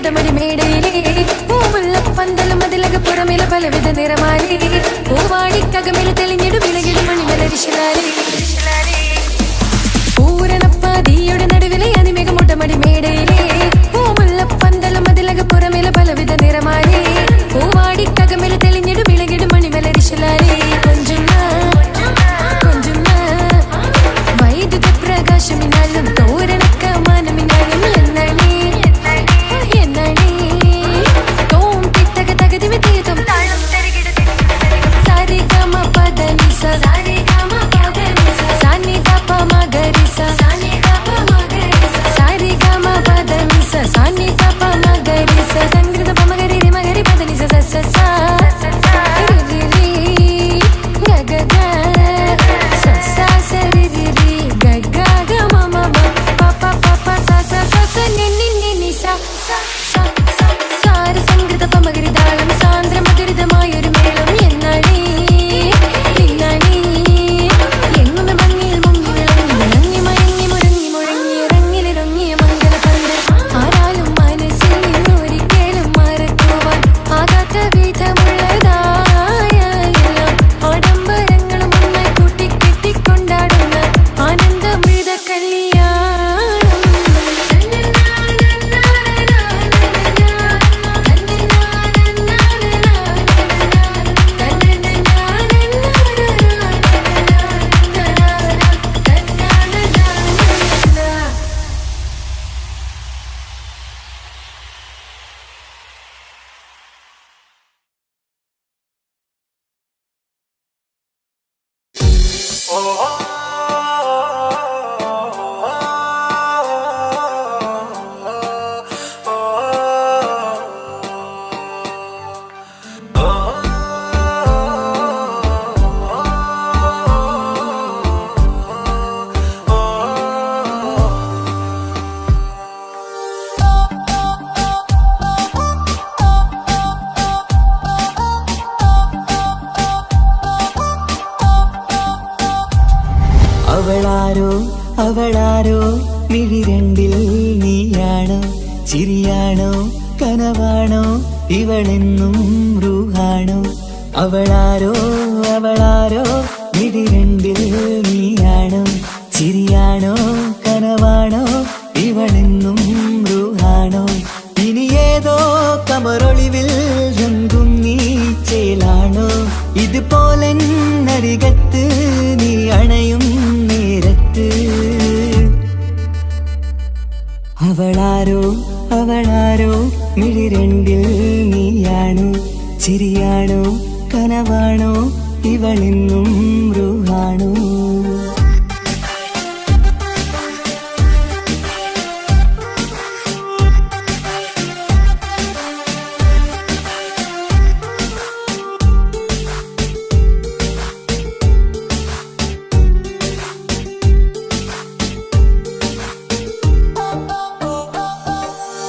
മുട്ടമടി മേടയിലേ പൂമുല്ല പന്തലും അതിലക പുറമേല പലവിധ നിറമാലേ പൂവാടിക്കകമേല തെളിഞ്ഞിടും വിളകിടും മണിമലരിശിലാലേ പൂരണപ്പാതിയുടെ നടുവിലെ അതിമേഘ മുട്ടമടി മേടയിലേ പൂമുല്ല പന്തലും അതിലക പുറമേല പലവിധ നിറമാലേ പൂവാടിക്കകമേല തെളിഞ്ഞിടും വിളകിടും മണിമലരിശിലാലേ വൈദ്യുത പ്രകാശമിനാലും തോരണക്ക മാനമിനാലും എന്നണേ എന്നണേ തോം തിത്തക തകതി വിതേതും സാരി ഗമ പദനിസ സാരി ഗമ പദനിസ സാനി ദപ മഗരിസ സാനി ദപ മഗരിസ സാരി ഗമ പദനിസ സാനി ദപ മഗരിസ സംഗീത പമഗരി രി മഗരി പദനിസ സ സ സ രി രി ഗ ഗ ഗ സ സ സ രി രി രി ഗ ഗ ഗ മ മ മ പ പ പ പ സ സ സ സ നി നി നി നി സ സ സ സ സാര സംഗീത പമഗരി താളം സാന്ദ്ര മധുരിതമായൊരു മേളം എന്നണേ എന്നണേ എങ്ങുമെ ഭംഗിയിൽ മുങ്ങി വിളങ്ങി മയങ്ങി മുരങ്ങി മുഴങ്ങി ഇറങ്ങിലിറങ്ങിയ മംഗളപന്ത് ആരാലും മനസ്സിൽ നിന്നൊരിക്കലും മറക്കുവാൻ ആകാത്ത വിധമുള്ളതായ എല്ലാം ആഡംബരങ്ങളും ഒന്നായി കൂട്ടിക്കെട്ടിക്കൊണ്ടാടുന്ന ആനന്ദമൃത കല്യാണം അവളാരോ അവളാരോ മിഴിരണ്ടിൽ നീയാണോ ചിരിയാണോ കനവാണോ ഇവളെന്നും റൂഹാണോ അവളാരോ അവളാരോ മിഴിരണ്ടിൽ നീയാണോ ചിരിയാണോ കനവാണോ ഇവളെന്നും റൂഹാണോ ഇനി ഏതോ കമറൊളിവിൽ രംഗും നീ ചേലാണോ ഇതുപോലെ നരികത്ത് നീ അണയും നേരത്ത് അവളാരോ അവളാരോ മിഴിരണ്ടിൽ നീയാണോ ചിരിയാണോ കനവാണോ ഇവളെന്നും റൂഹാണോ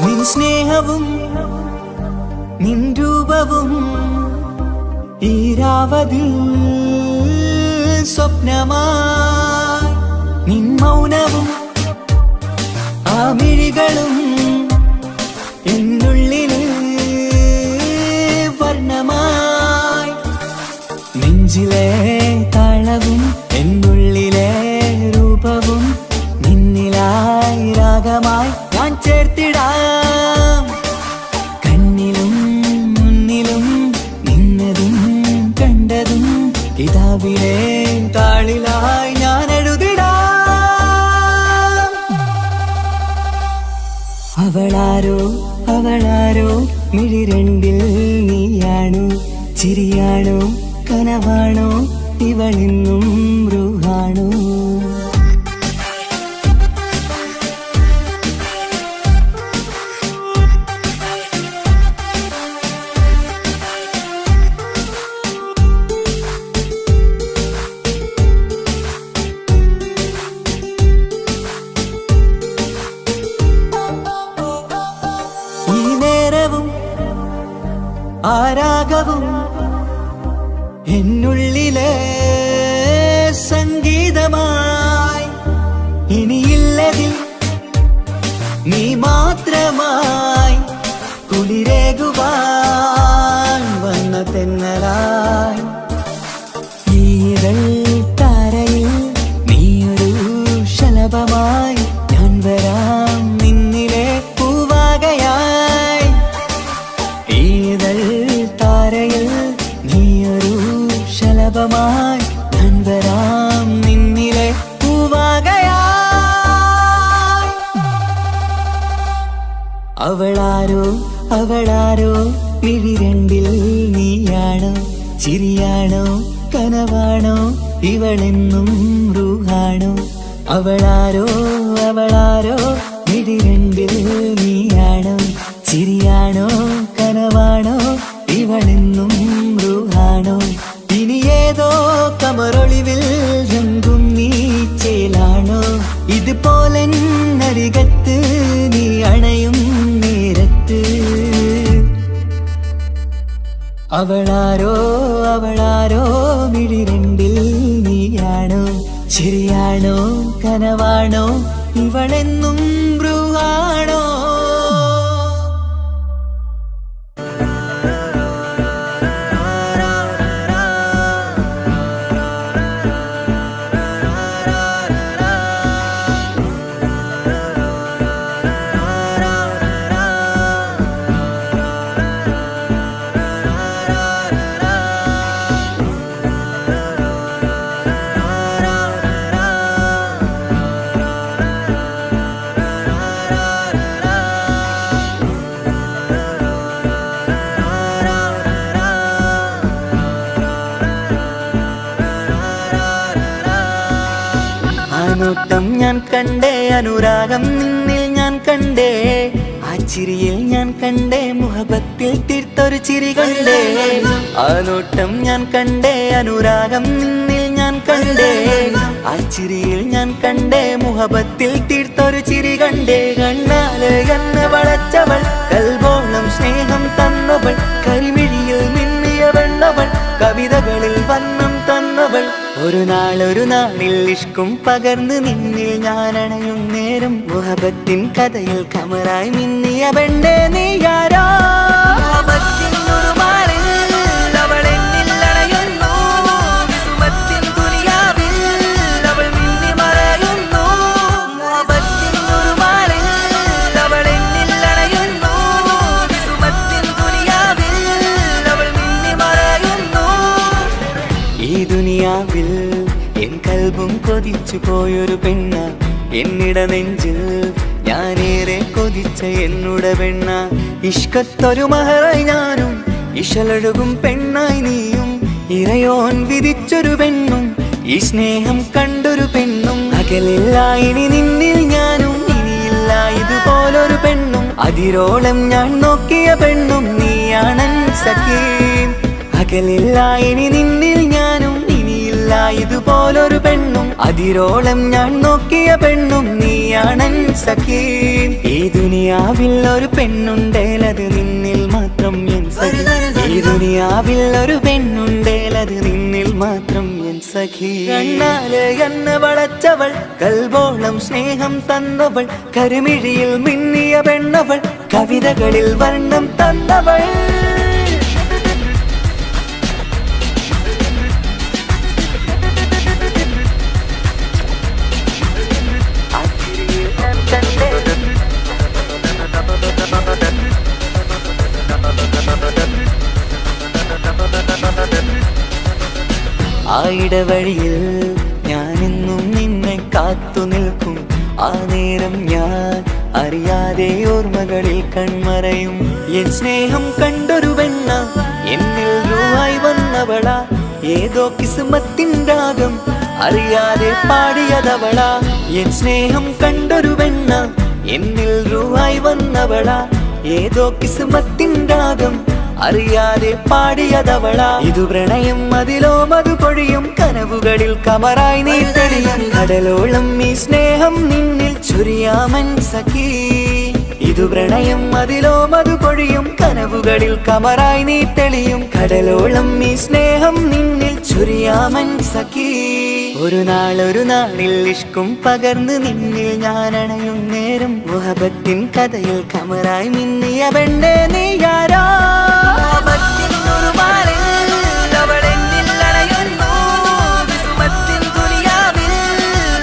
നിൻ സ്നേഹവും നിൻ രൂപവും ഈരാവതിൽ സ്വപ്നമായി നിൻ മൗനവും ആ മിഴികളും എന്നുള്ളിൽ വർണ്ണമായി നെഞ്ചിലെ താളവും എന്നുള്ളിലെ രൂപവും നിന്നിലായി രാഗമായി ഞാൻ ചേർത്തിടാം കണ്ണിലും മുന്നിലും നിന്നതും കണ്ടതും കിതാബിലെ താളിലായി ഞാൻ എഴുതിടാം അവളാരോ അവളാരോ മിഴിരണ്ടിൽ നീയാണോ ചിരിയാണോ കനവാണോ ഇവളെന്നും റൂഹാണോ ആരാഗവും എന്നുള്ളിലെ സംഗീതമായി ഇനിയില്ലതിൽ നീ മാത്രമായി ശലഭമായി ഞാൻ വരാം നിന്നിലെ പൂവാകയായി. ഈതൾ താരയിൽ നീയൊരു ശലഭമായി ഞാൻ വരാം നിന്നിലെ പൂവാകയായി. അവളാരോ അവളാരോ മിഴിരണ്ടിൽ നീയാണോ ചിരിയാണോ കനവാണോ ഇവളെന്നും റൂഹാണോ. അവളാരോ അവളാരോ മിഴിരണ്ടിൽ നീയാണോ ചിരിയാണോ കനവാണോ ഇവളെന്നും റൂഹാണോ. ഇനി ഏതോ കമറൊളിവിൽ രംഗും നീ ചേലാണോ. ഇതുപോലെ നരികത്ത് നീ അണയും നേരത്ത്. അവളാരോ അവളാരോ മിഴിരണ്ടിൽ നീയാണോ ചിരിയാണോ കനവാണോ ഇവളെന്നും ബ്രൂഹാണോ. നോട്ടം ഞാൻ കണ്ടേ അനുരാഗം നിന്നിൽ ഞാൻ കണ്ടേ. ആ ചിരിയിൽ ഞാൻ കണ്ടേ മുഹബത്തിൽ തീർത്തൊരു ചിരി കണ്ടേ. ആ നോട്ടം ഞാൻ കണ്ടേ അനുരാഗം നിന്നിൽ ഞാൻ കണ്ടേ. ആ ചിരിയിൽ ഞാൻ കണ്ടേ മുഹബത്തിൽ തീർത്തൊരു ചിരി കണ്ടേ. കണ്ണാല് എന്നെ വളച്ചവൾ കൽബോളം സ്നേഹം തന്നവൾ കരിമിഴിയിൽ മിന്നിയ വെണ്ണവൾ കവിതകളിൽ വന്നം തന്നവൾ. ഒരു നാളിൽ ഇഷ്കും പകർന്ന് നിന്നിൽ ഞാൻ അണയും നേരം മുഹബത്തിൻ കഥയിൽ കമറായി മിന്നിയ പെണ്ണേ നീയാരോ. ഈ ദുനിയാവിൽ എൻ കൽബും കൊതിച്ചു പോയൊരു പെണ്ണ എന്നിട നെഞ്ചിൽ ഞാനേറെ കൊതിച്ച എന്നുട പെണ്ണ. ഇഷ്കത്തൊരു മഹറായി ഞാനും ഇശലൊഴുകും പെണ്ണായി നീയും ഇറയോൻ വിധിച്ചൊരു പെണ്ണും ഈ സ്നേഹം കണ്ടൊരു പെണ്ണും. അകലില്ല ഇനി നിന്നിൽ ഞാനും ഇനിയില്ല ഇതുപോലൊരു പെണ്ണും. അതിരോളം ഞാൻ നോക്കിയ പെണ്ണും നീയാണൻ സഖീ. അകലില്ല ഇനി നിന്നിൽ ഞാനും ഇനിയില്ല ഇതുപോലൊരു പെണ്ണും. അതിരോളം ഞാൻ നോക്കിയ പെണ്ണും നീയാണൻ സഖീ. ഈ ദുനിയാവിൽ ഒരു പെണ്ണുണ്ടേലത് നിന്നിൽ മാത്രം എൻ സഖി. ഈ ദുനിയാവിൽ ഒരു പെണ്ണുണ്ടേലത് നിന്നിൽ മാത്രം എൻ സഖി. കണ്ണാല് എന്നെ വളച്ചവൾ കൽബോളം സ്നേഹം തന്നവൾ കരുമിഴിയിൽ മിന്നിയ പെണ്ണവൾ കവിതകളിൽ വർണ്ണം തന്നവൾ. ആ ഇടവഴിയിൽ ഞാനെന്നും നിന്നെ കാത്തു നിൽക്കും. ആ നേരം ഞാൻ അറിയാതെ ഓർമ്മകളിൽ കൺമറയും. എൻ സ്നേഹം കണ്ടൊരു പെണ്ണ എന്നിൽ രൂപായി വന്നവള. ഏതോ കിസ്മത്തിൻ രാഗം അറിയാതെ പാടിയതവള. എൻ സ്നേഹം കണ്ടൊരു പെണ്ണ എന്നിൽ രൂപായി വന്നവള. ഏതോ കിസ്മത്തിൻ രാഗം അറിയാതെ പാടിയതവള. ഇതു പ്രണയം അതിലോ മധു പൊഴിയും കനവുകളിൽ കമറായി നീ തെളിയും. കടലോളം ഈ സ്നേഹം നിന്നിൽ ചൊരിയാമൻ സഖീ. ഇതു പ്രണയം അതിലോ മധു പൊഴിയും കനവുകളിൽ കമറായി നീ തെളിയും. കടലോളം ഈ സ്നേഹം നിന്നിൽ ചൊരിയാമൻ സഖീ. ഒരു നാളിൽ ഇഷ്കും പകർന്ന് നിന്നിൽ ഞാൻ അണയും നേരം മുഹബത്തിൻ കഥയിൽ കമറായി മിന്നിയ പെണ്ണേ നീയാരോ.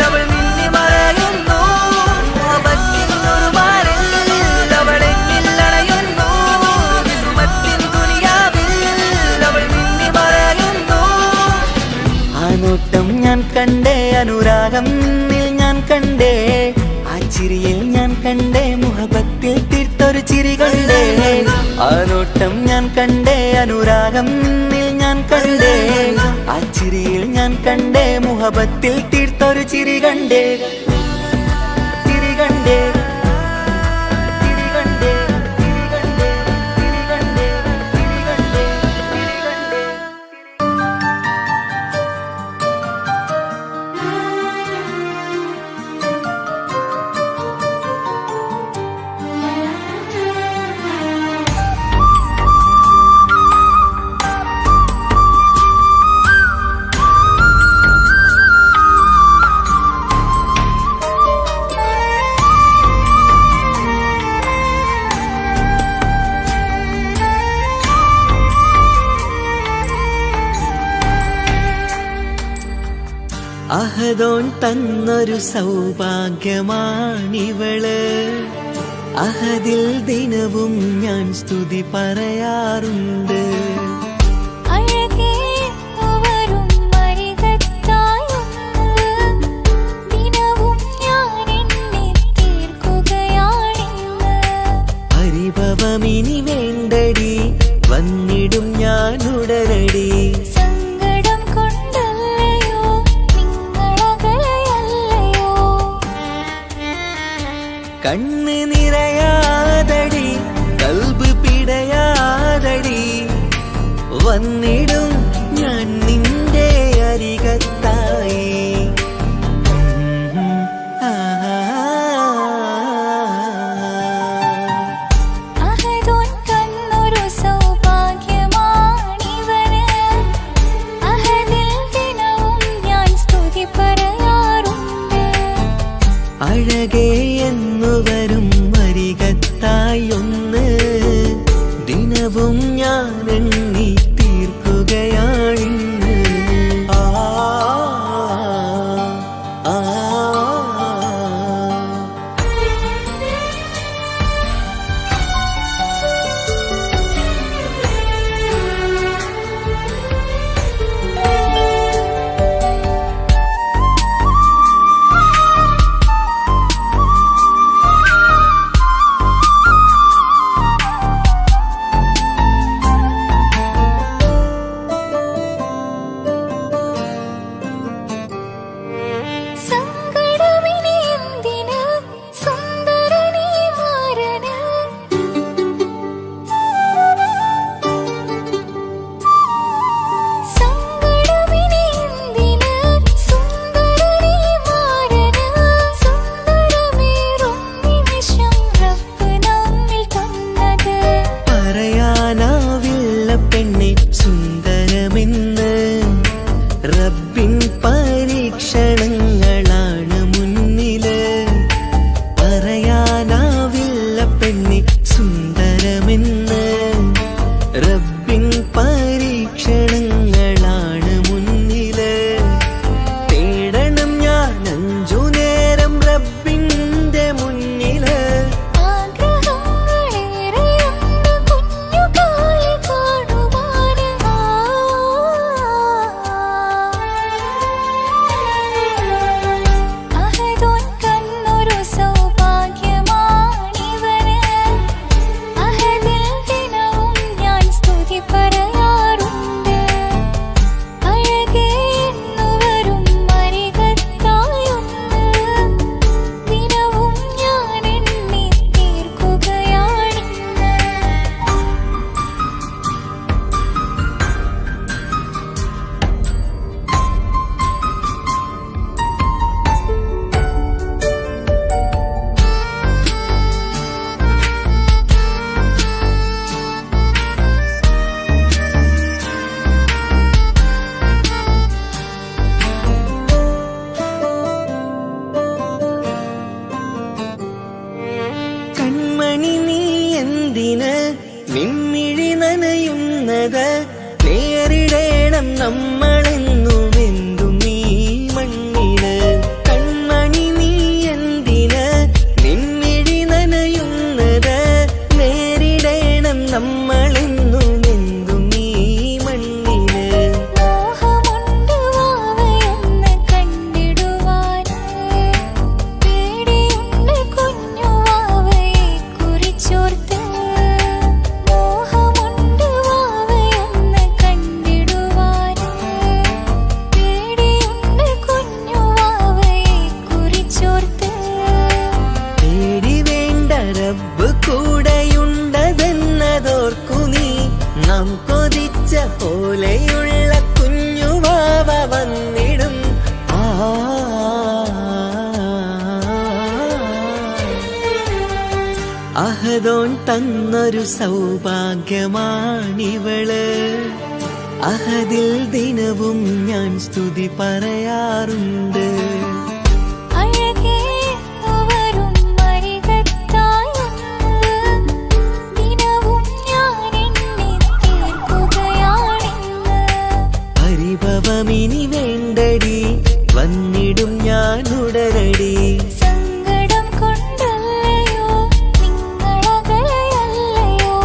അവൾ മിന്നി മറയുന്നു. കണ്ടേ ആ ചിരിയിൽ ഞാൻ കണ്ടേ മുഹബത്തിൽ തീർത്തൊരു ചിരി കണ്ടേ ആ നോട്ടം ഞാൻ കണ്ടേ അനുരാഗം നിന്നിൽ ഞാൻ കണ്ടേ ആ ചിരിയിൽ ഞാൻ കണ്ടേ മുഹബത്തിൽ തീർത്തൊരു ചിരി കണ്ടേ ചിരി കണ്ടേ ചിരി കണ്ടേ ചിരി കണ്ടേ ചിരി കണ്ടേ ചിരി കണ്ടേ ചിരി കണ്ടേ അഹദോൻ തന്നൊരു സൗഭാഗ്യമാണിവള് അഹദിൽ ദിനവും ഞാൻ സ്തുതി പറയാറുണ്ട് പരിഭവമിനി വേണ്ടടി വന്നിടും ഞാൻ ഉടനടി കണ്ണ് നിറയാതടി കൽബ് പിടയാതടി വന്നിടും ഞാൻ നിന്റെ അരികത്തായി അഴകേ എന്നു വരും അരികത്തായി ഒന്ന് ദിനവും ഞാൻ എണ്ണി തീർക്കുകയാണിന്ന് ആ ആ അഹദോൻ തന്നൊരു സൗഭാഗ്യമാണിവള്. അഹദിൽ ദിനവും ഞാൻ സ്തുതി പറയാറുണ്ട്. അഴകേ വരും മരികത്തായൊന്ന് ദിനവും ഞാൻ എണ്ണി തീർക്കുകയാണിന്ന്. പരിഭവമിനി വേണ്ടടി, വന്നിടും ഞാൻ ഉടനടി. സങ്കടം കൊണ്ടല്ലയോ നിങ്ങളകലെയല്ലയോ.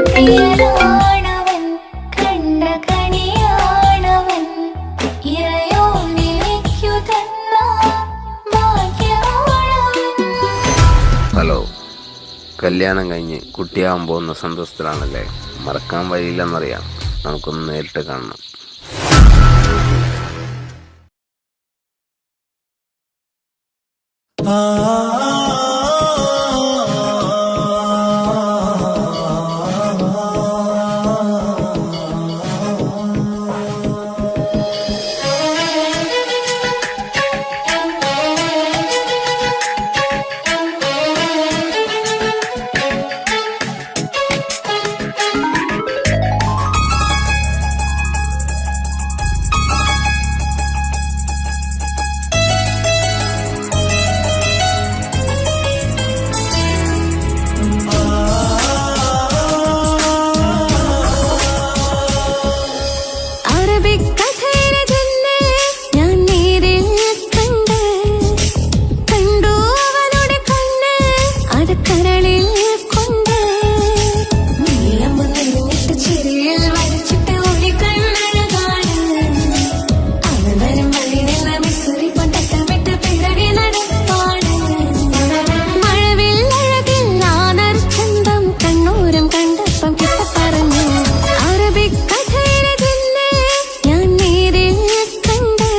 പ്രിയനാണവൻ കണ്ട കണിയാണവൻ ഇറയോനിലേക്കു തന്ന ഭാഗ്യമാണവൻ. ഹലോ, കല്യാണം കഴിഞ്ഞ് കുട്ടിയാവാൻ പോകുന്ന സന്തോഷത്തിലാണല്ലേ? മറക്കാൻ വഴിയില്ലെന്നറിയാം. നമുക്കൊന്ന് നേരിട്ട് കാണണം. അറബിക്കഥയിലെ ജന്നെ ഞാൻ നേരിൽ കണ്ടു അവനുടെ കണ്ണ് അത് കരളിൽ കൊണ്ട് നീലമ്പ് നിന്നിട്ട് ചിരിയിൽ വരച്ചിട്ട് ഒളി കണ്ണഴകാണ് അവൻ വരും വഴി നിന്ന് മിസ്സുരി പൊന്തക്കമിട്ട് പിറകെ നടപ്പാണ് മഴവിൽ അഴകിൽ നാനർ ചന്തം കണ്ണൂരം കണ്ടപ്പം കിട്ട പറഞ്ഞു അറബിക്കഥയിലെ ജന്നെ ഞാൻ നേരിൽ കണ്ടു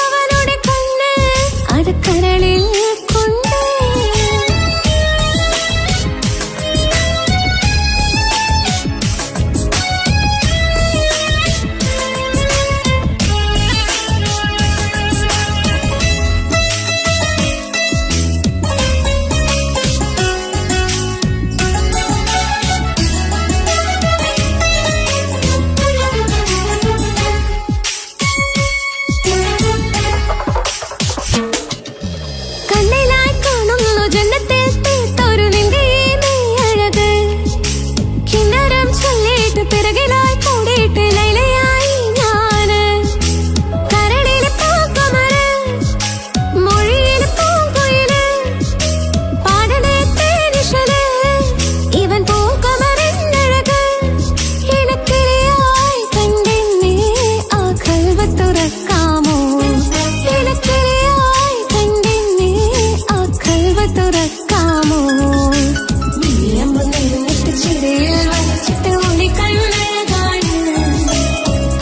അവനുടെ കണ്ണ് അത് കരളിൽ കൊണ്ട് കണ്ണിലായി കാണുന്നു ജന്നത്തിൽ തീർത്തൊരു നിന്റെ അഴക് കിന്നരം ചൊല്ലിയിട്ട് പിറകിലായി കൂടിയിട്ട് ലൈലയായി ഞാന് കരളിലെ പൂക്കുമര് മൊഴിയിലെ പൂങ്കുയില് പാടണേ തേനിശല് ഇവൻ പൂക്കുമരഴക് ഇണക്കിളിയായി കണ്ടെന്നെ ആ കൽവ തുറക്കാമോ ഇണക്കിളിയായി കണ്ടെന്നെ ആ കൽവ തുറക്കാമോ നീലമ്പ് നിന്നിട്ട് ചിരിയിൽ വരച്ചിട്ട് ഒളി കണ്ണഴകാണ്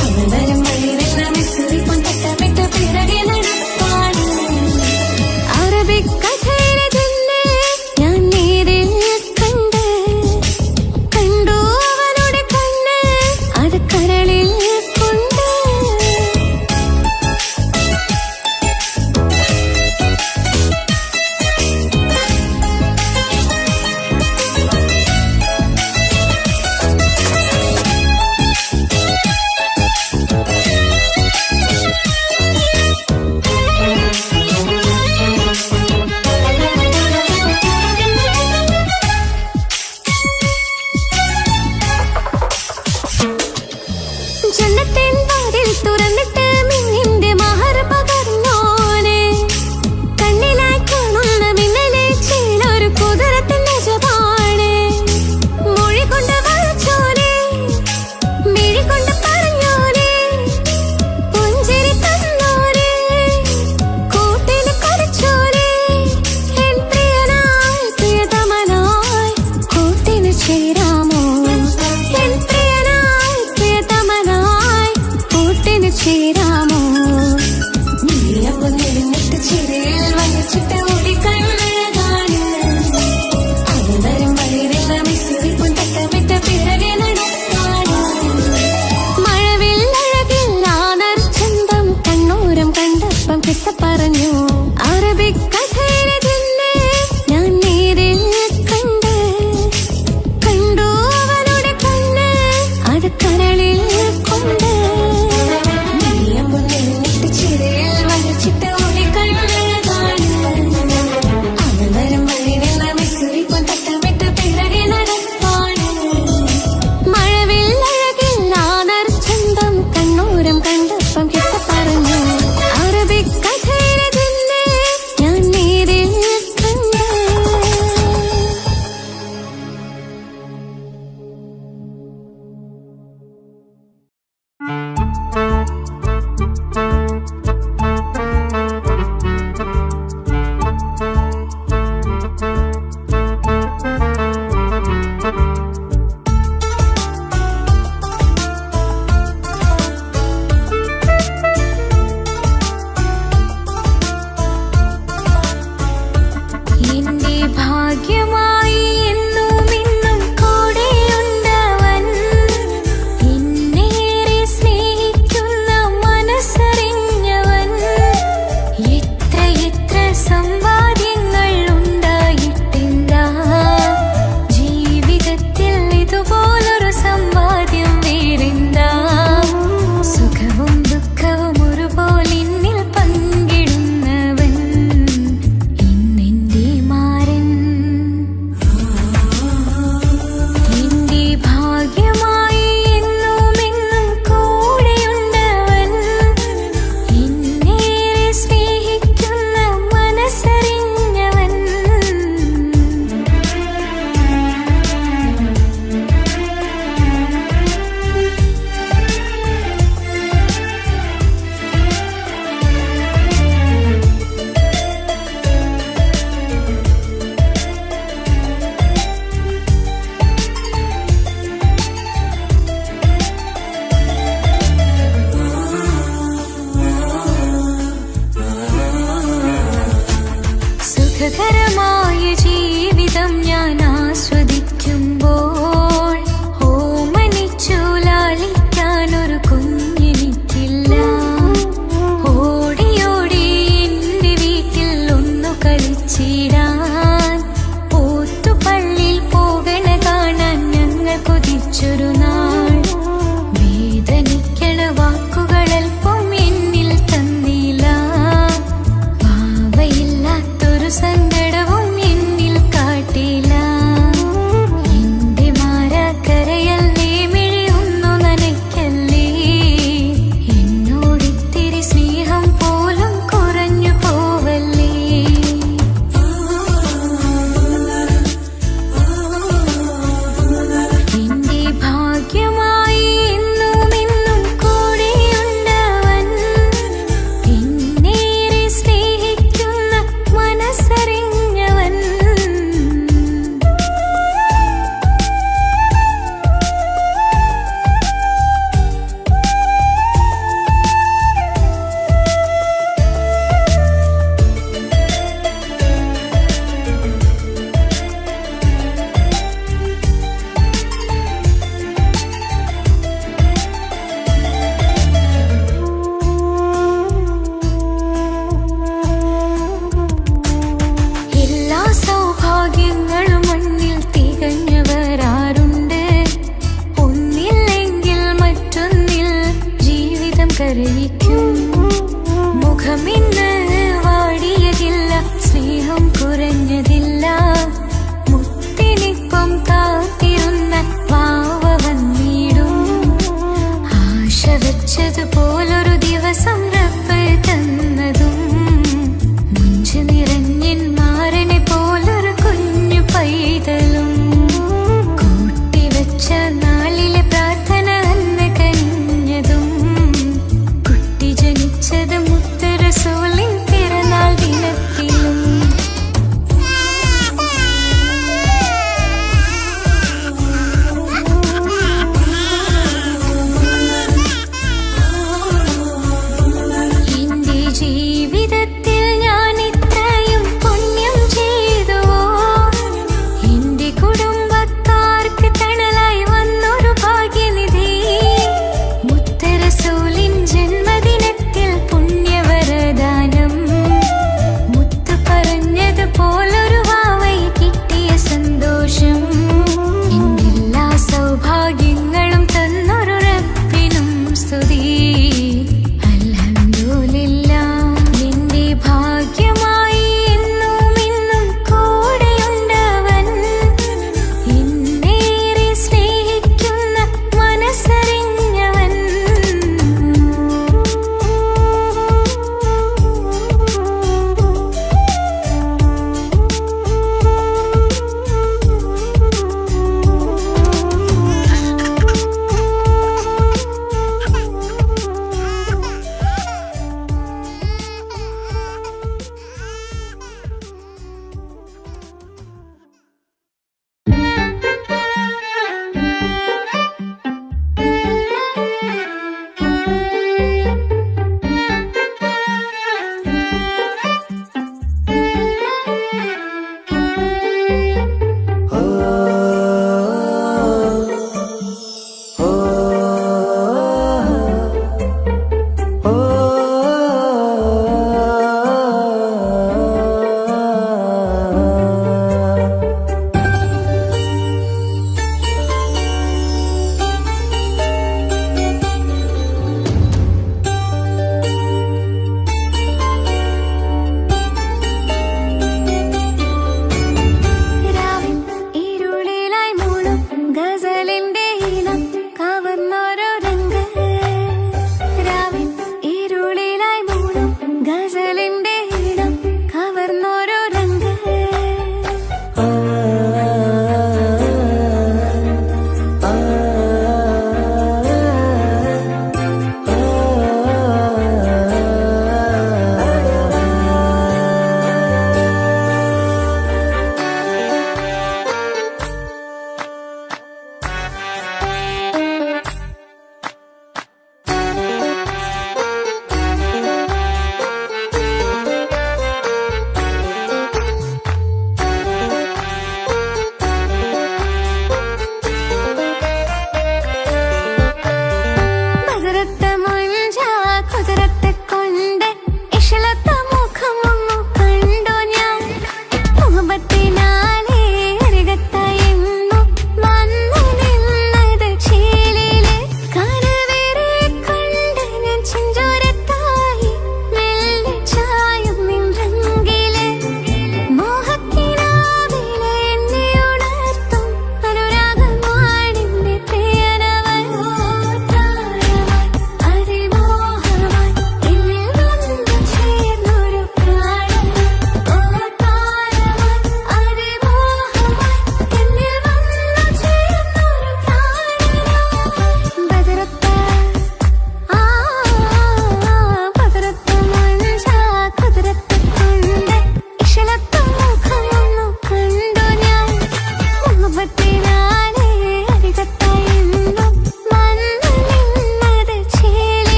അവൻ വരും വഴി നിന്ന് മിസ്സുരി പൊന്തക്കമിട്ട് പിറകെ നടപ്പാണ് അറബിക്കഥയിലെ ജന്നെ ഞാൻ നേരിൽ കണ്ടു അവനുടെ കണ്ണ് അത് കരളിൽ കൊണ്ട് ജന്നത്തിൻ വാതിൽ തുറന്നിട്ട് മിന്നിന്റെ മഹർ പകർന്നോനെ കണ്ണിലായി കാണുന്ന മിന്നലെ ചേലൊരു കുതിരത്തിന്റെ ജപാണ് മൊഴി കൊണ്ട് വളച്ചോനെ മിഴി കൊണ്ട് പറഞ്ഞോനെ പുഞ്ചിരി തന്നോനെ കൂട്ടിന് കളിച്ചോനെ എൻ പ്രിയനായി പ്രിയതമനായി കൂട്ടിന് ചേരാമോ എൻ പ്രിയനായി പ്രിയതമനായി കൂട്ടിന് ചേരാമോ നീലമ്പ് നിന്നിട്ട് ചിരിയിൽ വരച്ചിട്ട് ഒളി കണ്ണഴകാണ് അവൻ വരും വഴി നിന്ന് മിസ്സുരി പൊന്തക്കമിട്ട് പിറകെ നടപ്പാണ് മഴവിൽ അഴകിൽ നാനർ ചന്തം കണ്ണൂരം കണ്ടപ്പം കിസ്സ പറഞ്ഞു അറബിക്കഥയിലെ ജന്നെ ഞാൻ നേരിൽ കണ്ടു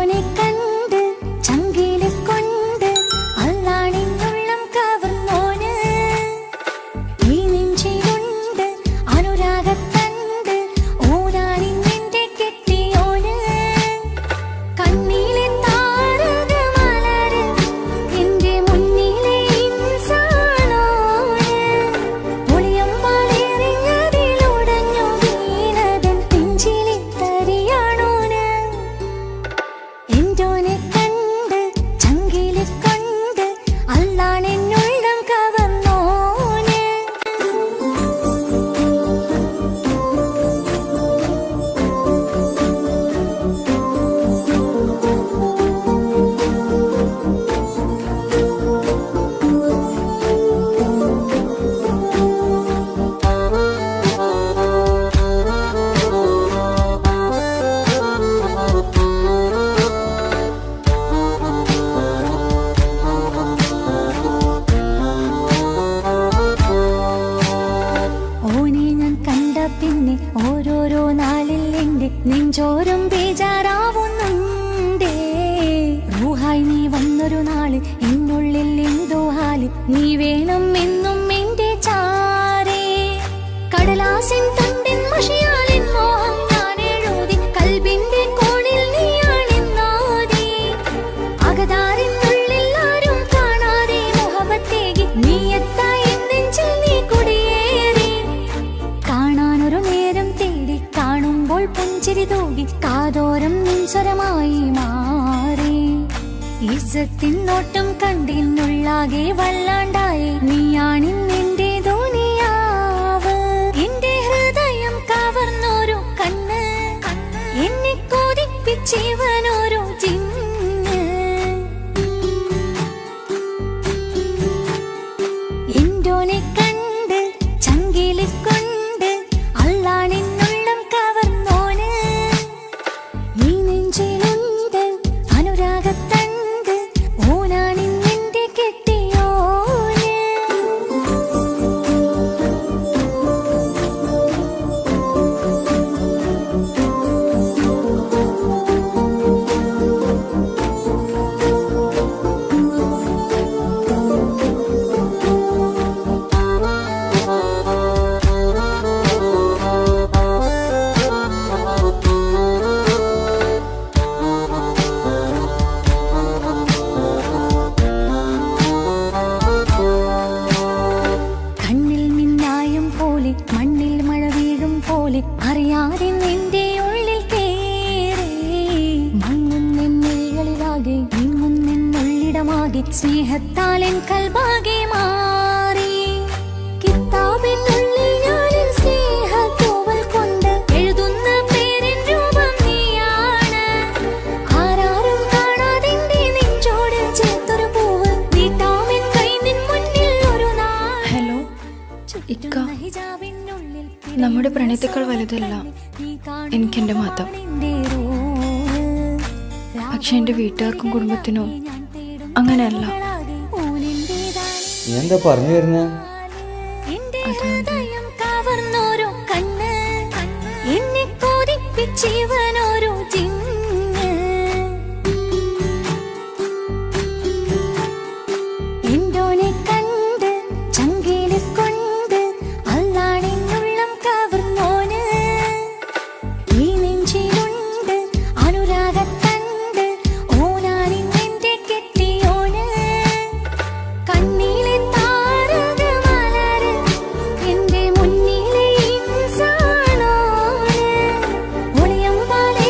എന്തോനെ കണ്ട് ചങ്കിലെ കൊണ്ട് അല്ലാണിന്നുള്ളം കവർന്നോന് ഈ നെഞ്ചിലുണ്ട് അനുരാഗത്തണ്ട് ഓനാണിന്നെന്റെ കെട്ടിയോന് കണ്ണിലെ താരകമലര് എന്റെ മുന്നിലെ ഇൻസാണോന് ഒളിയമ്പാലെറിഞ്ഞതിലുടഞ്ഞു വീണതൻ നെഞ്ചിലെ തരിയാണോന് എന്തോനെ കണ്ട് ചങ്കിലെ കൊണ്ട് അല്ലാണെന്നുള്ളം കവർന്നോന് ഓനെ ഞാൻ കണ്ട പിന്നെ ഓരോരോ നാളിൽ എന്റെ നെഞ്ചോരം ബേജാറാവുന്നുണ്ടേ റൂഹായി നീ വന്നൊരു നാള് എന്നുള്ളിൽ എന്തോ ഹാല് നീ വേണം എന്നും എന്റെ ചാരേ കടലാസിൻ തണ്ടിൻ മഷിയാലിൻ മോഹം ഞാൻ എഴുതി കൽബിന്റെ കോണിൽ നീയാണെന്നോതി അകതാരിനുള്ളിൽ ആരും കാണാതെ മുഹബത്തേകി നീ എത്തായി നെഞ്ചിൽ നീ കുടിയേറി കാണാനൊരു നേരം തേടി കാണുമ്പോൾ പുഞ്ചിരി തൂകി കാതോരം നിൻസ്വരമായി മാറി ഇസ്സത്തിൻ നോട്ടം കണ്ടിന്നുള്ളാകെ വല്ലാണ്ടായി നീയാണിന്നെന്റെ ദുനിയാവ് എന്റെ ഹൃദയം കവർന്നോരു കണ്ണ് എന്നെ കൊതിപ്പിച്ചിവനോരു ജിന്ന് എന്തോനെ കണ്ട് ചങ്കിലെ കൊണ്ട് അല്ലാണെന്നുള്ളം കവർന്നോന് ഈ നെഞ്ചിലുണ്ട് അനുരാഗത്തണ്ട് ഓനാണിന്നെന്റെ കെട്ടിയോന് കണ്ണിൽ മിന്നായം പോലെ മണ്ണിൽ മഴ വീഴും പോലെ അറിയാതെ നിന്റെ ഉള്ളിൽ കേറി മങ്ങുന്നെന്നിഴകളിലാകെ നീങ്ങുന്നെന്നുള്ളിടമാകെ സ്നേഹത്താൽ എൻ കൽബാകെ മാറി കിതാബിനുള്ളിൽ ഞാനെൻ സ്നേഹത്തൂവൽ കൊണ്ട് എഴുതുന്ന പേരിൻ രൂപം നീയാണ് ആരാരും കാണാതെന്റെ നെഞ്ചോട് ചേർത്തൊരു പൂവ് നീട്ടാമെൻ കൈ നിൻ മുന്നിൽ ഒരു നാൾ ഹലോ ഇക്ക, നമ്മുടെ പ്രണയത്തേക്കാൾ വലുതല്ല എനിക്കെന്റെ മതം. പക്ഷെ എന്റെ വീട്ടുകാർക്കും കുടുംബത്തിനും അങ്ങനെയല്ല. നീ എന്താ പറഞ്ഞു വരുന്നേ? ഹൃദയം കവർന്നോരോ കണ്ണ് എന്നെ കൊതിപ്പിച്ചിവനോരോ ജിന്ന് എന്തോനെ കണ്ട് ചങ്കിലെ കൊണ്ട് അല്ലാണെന്നുള്ളം കവർന്നോന് ഈ നെഞ്ചിലുണ്ട് അനുരാഗത്തണ്ട് ഓനാണിന്നെന്റെ കെട്ടിയോന് കണ്ണിലെ താരകമലര് എന്റെ മുന്നിലെ ഇൻസാണോന് ഒളിയമ്പാലെ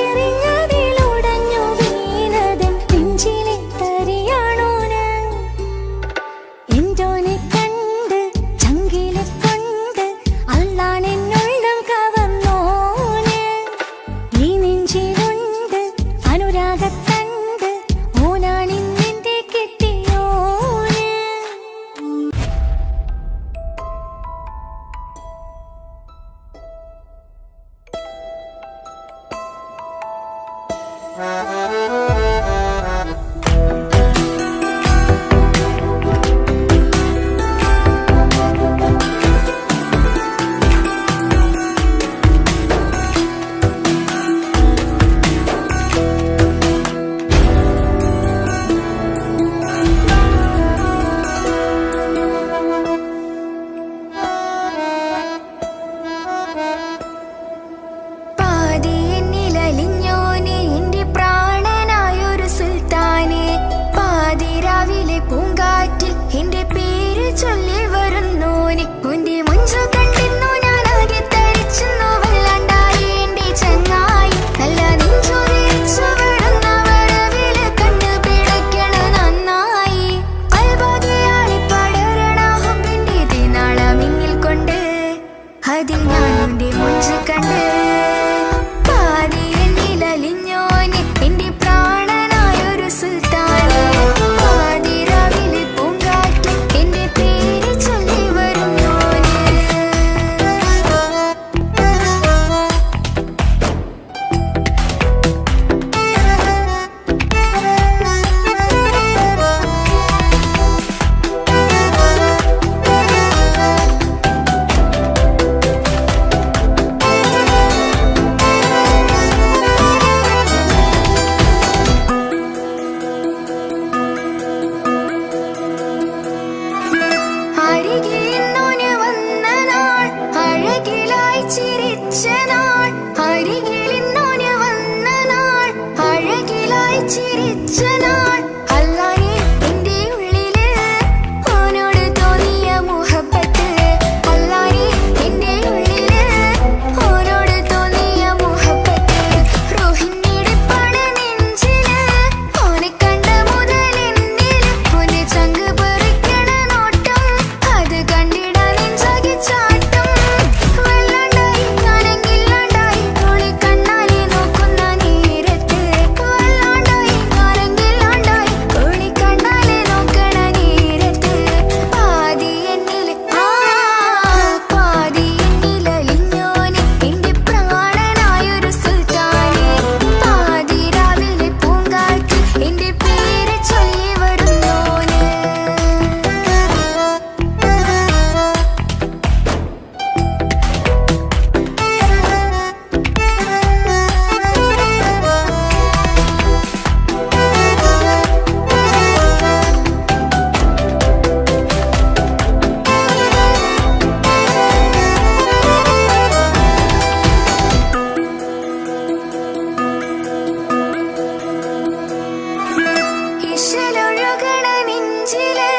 ഇശലൊഴുകണ നെഞ്ചില്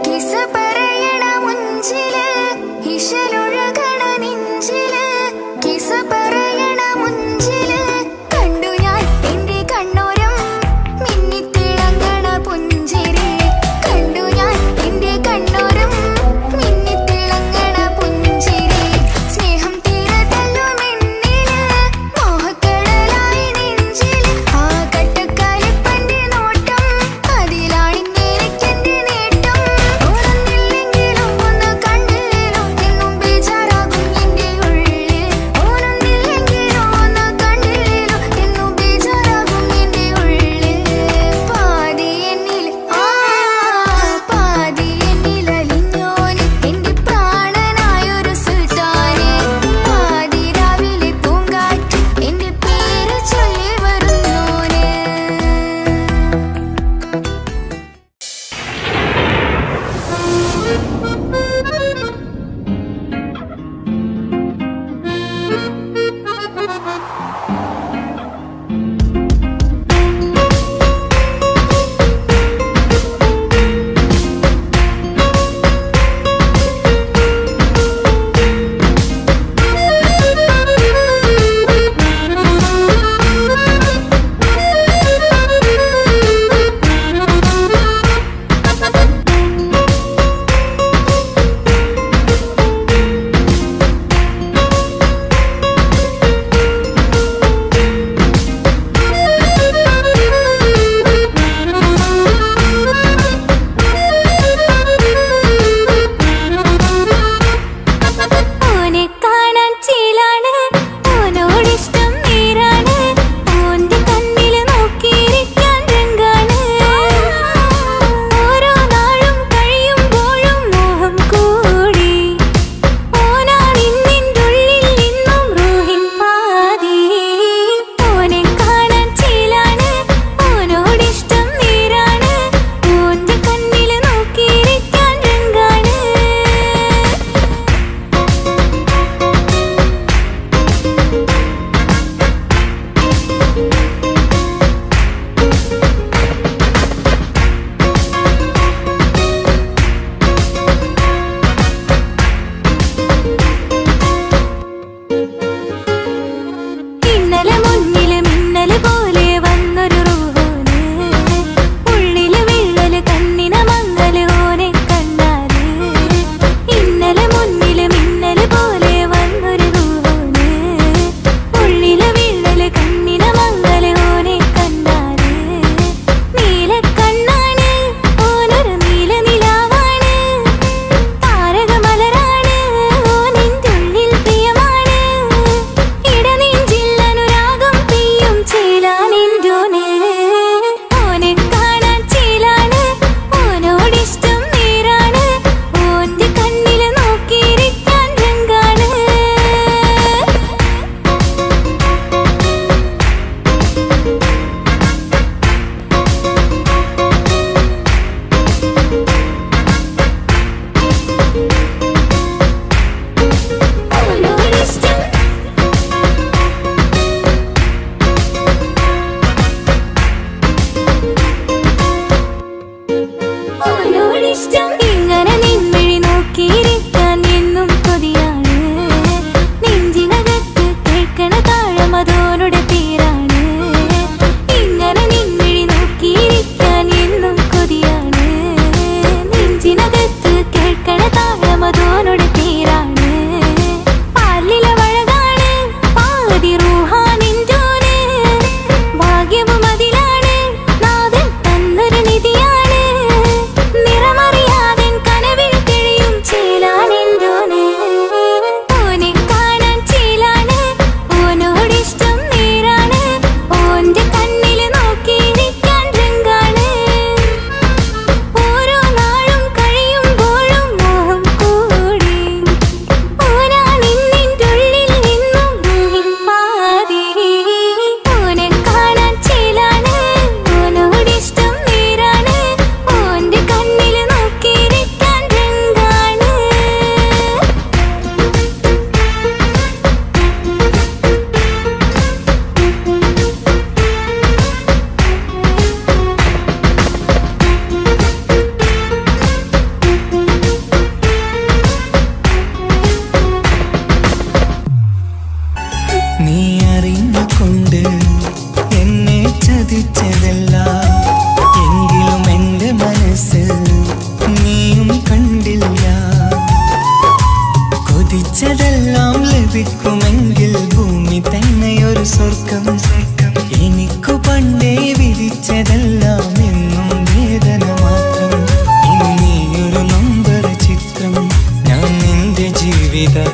കിസ പറയണ മുഞ്ചില് ഇശലൊഴുകണ നെഞ്ചില് കിസ പറയണ മുഞ്ചില് കണ്ടു ഞാൻ എന്റെ കണ്ണോരം മിന്നിത്തിളങ്ങണ പുഞ്ചിരി കണ്ടു ഞാൻ എന്റെ കണ്ണോരം മിന്നിത്തിളങ്ങണ പുഞ്ചിരി സ്നേഹം തീരതല്ലോ മെന്നില് മോഹക്കടലായി നെഞ്ചില് ആ കട്ടക്കാലിപ്പന്റെ നോട്ടം അതിലാ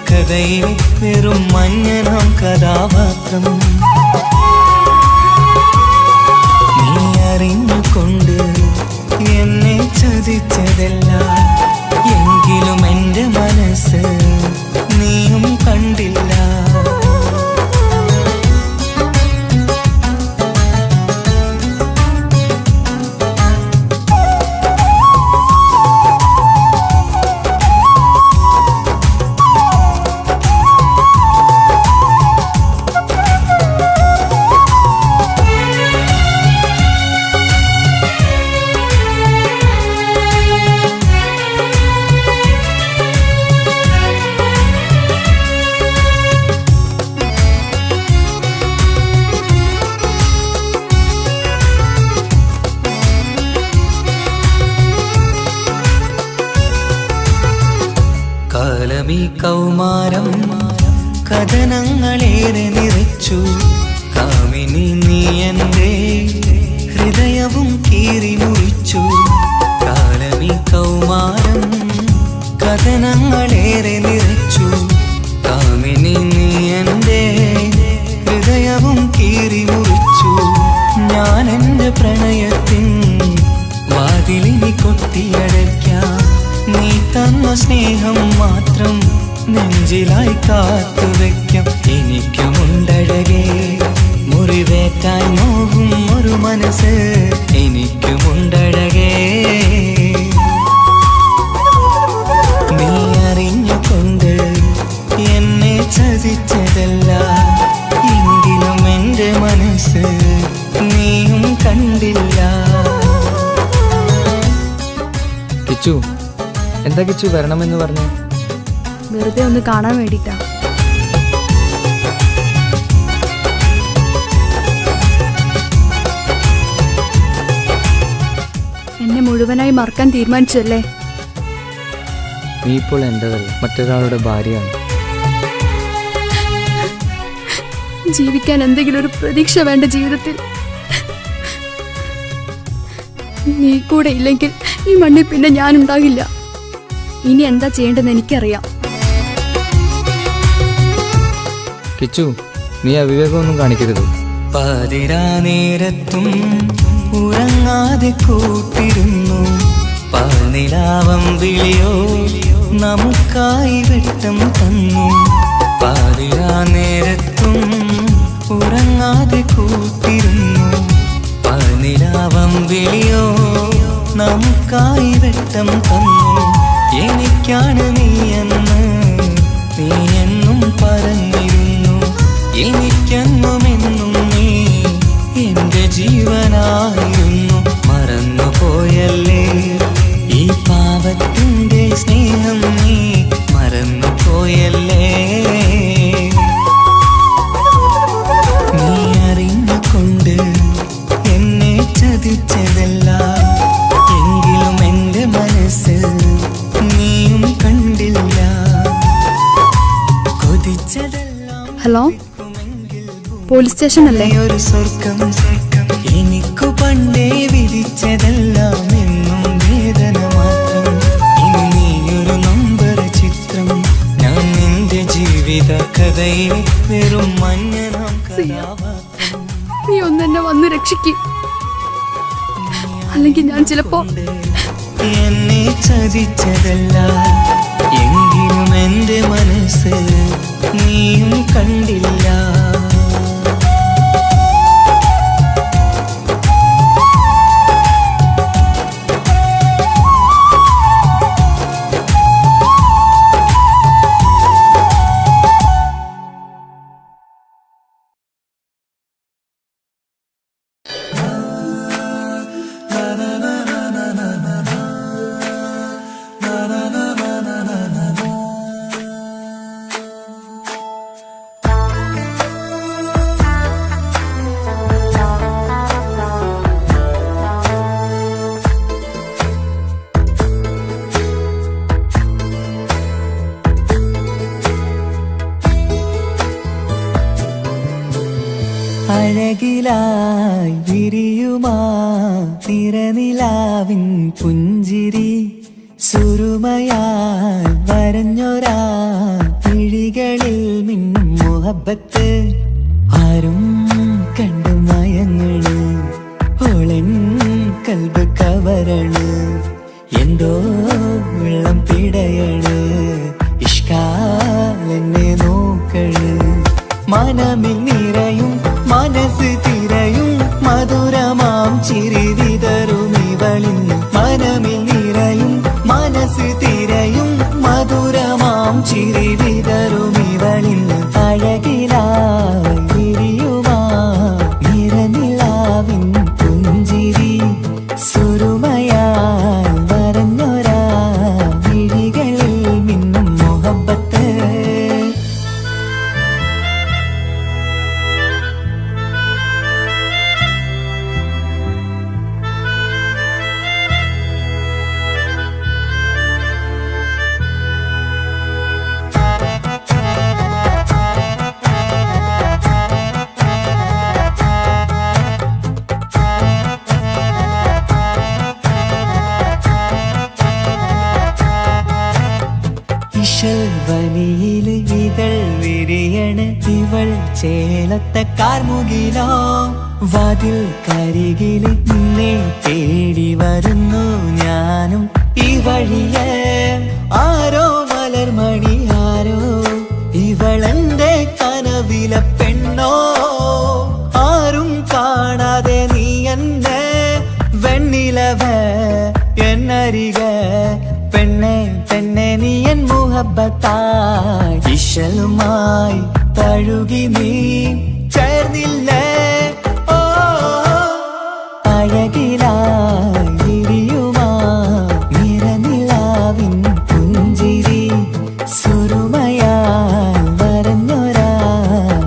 കഥയിൽ വെറും മഞ്ഞനാം കഥാപാത്രം. നീ അറിഞ്ഞുകൊണ്ട് എന്നെ ചതിച്ചതല്ല, എങ്കിലും എൻ്റെ മനസ്സ് നീയും കണ്ടില്ല. കാലമീ കൗമാരം കഥനങ്ങളേറെ നിറച്ചു, കാമിനി നീ എൻ്റെ ഹൃദയവും കീറി മുറിച്ചു. കാലമീ കൗമാരം കഥനങ്ങളേറെ നിറച്ചു, കാമിനി നീ എൻ്റെ ഹൃദയവും കീറി മുറിച്ചു. ഞാൻ എൻ്റെ പ്രണയത്തിൻ വാതിലിനി കൊട്ടിയടയ്ക്കാം, നീ തന്ന സ്നേഹം മാത്രം നെഞ്ചിലായി കാത്തുവെക്കാം. എനിക്കുമുണ്ടഴകേ മുറിവേറ്റാൻ നോവും ഒരു മനസ്സ്, എനിക്കുമുണ്ടഴകേ. നീ അറിഞ്ഞുകൊണ്ട് എന്നെ ചതിച്ചതല്ല, എങ്കിലും എൻ്റെ മനസ്സ് നീയും കണ്ടില്ല. കിച്ചു, എന്താ കിച്ചു വരണമെന്ന് പറഞ്ഞു? വെറുതെ ഒന്ന് കാണാൻ വേണ്ടിട്ടാ. എന്നെ മുഴുവനായി മറക്കാൻ തീരുമാനിച്ചല്ലേ? നീ ഇപ്പോൾ എൻ്റെതല്ല, മറ്റൊരാളുടെ ഭാര്യയാണ്. ജീവിക്കാൻ എന്തെങ്കിലും ഒരു പ്രതീക്ഷ വേണ്ട ജീവിതത്തിൽ. നീ കൂടെ ഇല്ലെങ്കിൽ ഈ മണ്ണിൽ പിന്നെ ഞാനുണ്ടാകില്ല. ഇനി എന്താ ചെയ്യേണ്ടതെന്ന് എനിക്കറിയാം. കിച്ചു, നീ അവിവേകമൊന്നും കാണിക്കരുത്. പാതിരാ നേരത്തും ഉറങ്ങാതെ കൂട്ടിരുന്നു, പാൽനിലാവം വിളിയോ നമുക്കായി വെട്ടം തന്നു. പാതിരാ നേരത്തും ഉറങ്ങാതെ കൂട്ടിരുന്നു, പാൽനിലാവം വിളിയോ നമുക്കായി വെട്ടം തന്നു. എനിക്കാണ് നീയെന്ന് നീ എന്നും പറഞ്ഞിരുന്നു, എനിക്കെന്നുമെന്നും നീ എൻ്റെ ജീവനായിരുന്നു. മറന്നുപോയല്ലേ ഈ പാവത്തിൻ്റെ സ്നേഹം, നീ മറന്നുപോയല്ലേ. നീ അറിഞ്ഞുകൊണ്ട് എന്നെ ചതിച്ചതല്ല, എങ്കിലും എൻ്റെ മനസ്സ് നീയും കണ്ടില്ല. കൊതിച്ചതെല്ലാം ഹലോ, പോലീസ് സ്റ്റേഷൻ അല്ലേ? ഒരു സ്വർഗം എനിക്കു പണ്ടേ വിധിച്ചതെല്ലാം എന്നും വേദന മാത്രം. ഇനി നീയൊരു നമ്പർ ചിത്രം, ഞാൻ നിന്റെ ജീവിത കഥയിൽ വെറും മഞ്ഞനാം കഥാപാത്രം. നീ ഒന്നെന്നെ വന്ന് രക്ഷിക്കും, അല്ലെങ്കിൽ ഞാൻ ചിലപ്പോ. എന്നെ ചതിച്ചതല്ല, എങ്കിലും എൻ്റെ മനസ്സ് നീയും കണ്ടില്ല. അഴകിലായി വിരിയുമാ തിരനിലാവിൻ പുഞ്ചിരി, സുരുമയായി വരഞ്ഞൊരാ മുഹബത്ത് ആരും കണ്ടു മയങ്ങള് ഓളൻ കൽബ് കവരണ് എന്തോ വെള്ളം പിടയണ് ഇഷ്കാലെന്നെ നോക്കള് മനമിൽ നിറയും മനസ്സ് തിരയും മധുരമാം ചിരി വിതറും ഇവളിന്ന് മനമിൽ നിറയും മനസ്സ് തിരയും മധുരമാം ചിരി വിതറും ഇവളിന്ന് അഴകിലായി വിരിയുമാ നിറനിലാവിൻ പുഞ്ചിരി സുരുമയാൽ വരഞ്ഞൊരാ വിഴികളിൽ മിന്നും മുഹബത്ത് വനിയില് ഇതൾ വിരിയണ് ഇവൾ ചേലത്തെ കാർമുകിലോ വാതിൽ കരികില് നിന്നെ തേടി വരുന്നു ഞാനും ഈ വഴിയെ ആരോ മലർമണി ആരോ ഇവളെന്റെ കനവിലെ പെണ്ണോ ആരും കാണാതെ നീ എന്നെ വെണ്ണിലവ എന്നരിക പെണ്ണെ പെണ്ണെ നീ എൻ മുഹബത്തായി ഇശലുമായി തഴുകി നീ ചേർന്നില്ലേ ഓ അഴകിലായി വിരിയുമാ നിറനിലാവിൻ പുഞ്ചിരി സുരുമയാൽ വരഞ്ഞൊരാ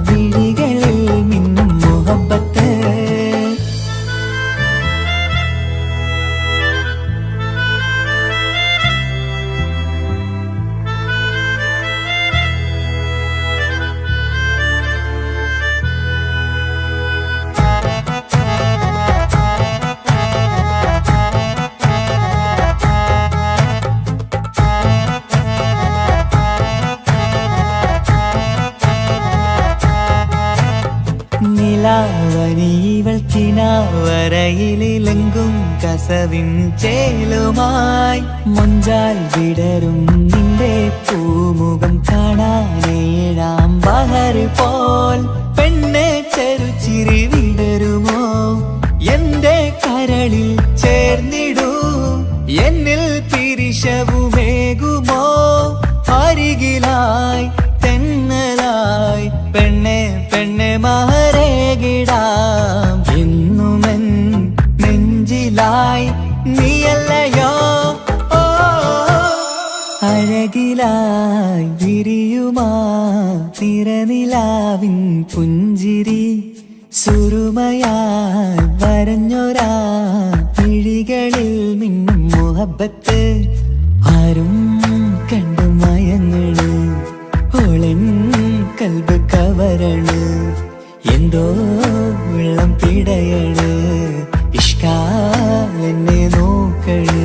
വിഴികളിൽ മിന്നും മുഹബത്ത് നിലാവനിവൾ കിനാവരയിലെങ്കും കസവിൻ ചേലുമായി മുഞ്ചാൽ വിടരും നിന്റെ പൂമുഖം കാണാനേഴാം ബഹർ പോൽ പെണ്ണെ ചെറുചിരി വിടരുമോ എന്റെ കരളിൽ ചേർന്നിടൂ എന്നിൽ പിരിശവുമേകുമോ അരികിലായി തെന്നലായി പെണ്ണെ പെണ്ണെ മഹരേകിടാം എന്നുമെൻ നെഞ്ചിലായി നീയല്ലയോ ഓ അഴകിലായി വിരിയുമാ നിറനിലാവിൻ പുഞ്ചിരി സുരുമയാൽ വരഞ്ഞൊരാ വിഴികളിൽ മിന്നും മുഹബത്ത് ആരും കണ്ടു മയങ്ങള് ഓളൻ കൽബ് കവരണ് എന്തോ വെള്ളം പിടയണ് ഇഷ്കാലെന്നെ നോക്കള്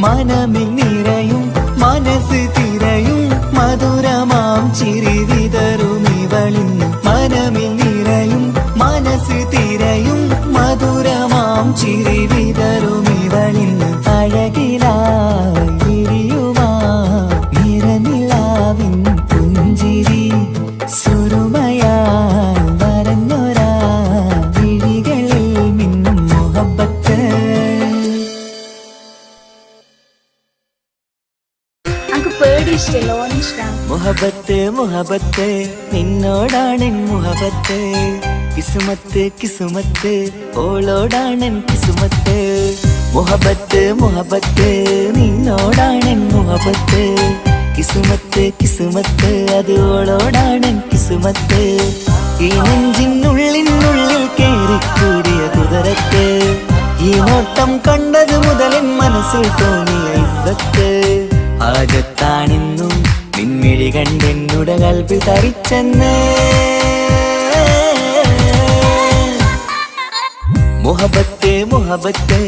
മനമിൽ നിറയും മനസ്സ് തിരയും മധുരമാം ചിരി വിതറും ഇവളിന്ന് മനമിൽ നിറയും മനസ്സ് തിരയും മധുരമാം ചിരി വിതറും ഇവളിന്ന് അഴകിലായി വിരിയുമാ നിറനിലാവിൻ പുഞ്ചിരി സുരുമയാൽ വരഞ്ഞൊരാ വിഴികളിൽ മിന്നും മുഹബത്ത് മുഹബത്ത് മുഹബത്ത് നിന്നോടാണെൻ മുഹബത്ത് കിസുമത്ത് കിസുമത്ത് ഓളോടാണെൻ കിസുമത്ത് മുഹബത്ത് മുഹബത്ത് നിന്നോടാണെൻ മുഹബത്ത് കിസുമത്ത് കിസുമത്ത് അത് ഓളോടാണെൻ കിസുമത്ത് ഈ നെഞ്ചിനുള്ളിനുള്ളിൽ കേറിക്കൂടിയ കുതിരത്ത് ഈ നോട്ടം കണ്ടത് മുതലൻ മനസ്സിൽ തോന്നിയ ഇസ്സത്ത് ആകത്താണെന്നും നിൻമിഴി കണ്ടെന്നുടെ കൽബിൽ തരിച്ചെന്ന് മുഹബത്ത് മുഹബത്ത്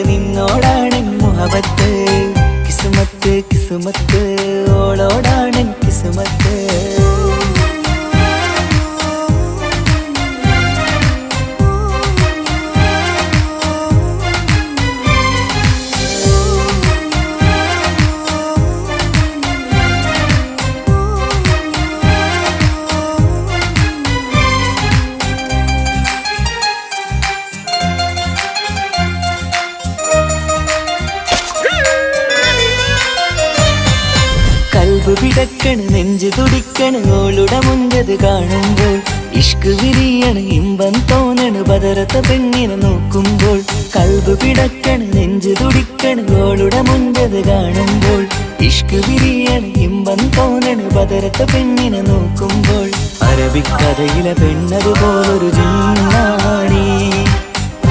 നിന്നോടാണെൻ മുഹബത്ത് കിസുമത്ത് കിസുമത്ത് ഓളോടാണെൻ കിസുമത്ത് പിടക്കണ് നെഞ്ചു തുടിക്കണ് ഓളുടെ മുഞ്ചത് കാണുമ്പോൾ ഇഷ്ക് വിരിയണ് ഇമ്പം തോന്നണ് ബദറത്ത പെണ്ണിനെ നോക്കുമ്പോൾ കൽബ് പിടക്കണ് നെഞ്ചു തുടിക്കണ് ഓളുടെ മുഞ്ചത് കാണുമ്പോൾ ഇഷ്ക് വിരിയണ് ഇമ്പം തോന്നണ് ബദറത്ത പെണ്ണിനെ നോക്കുമ്പോൾ അറബിക്കഥയിലെ പെണ്ണതുപോലൊരു ജിന്നാണി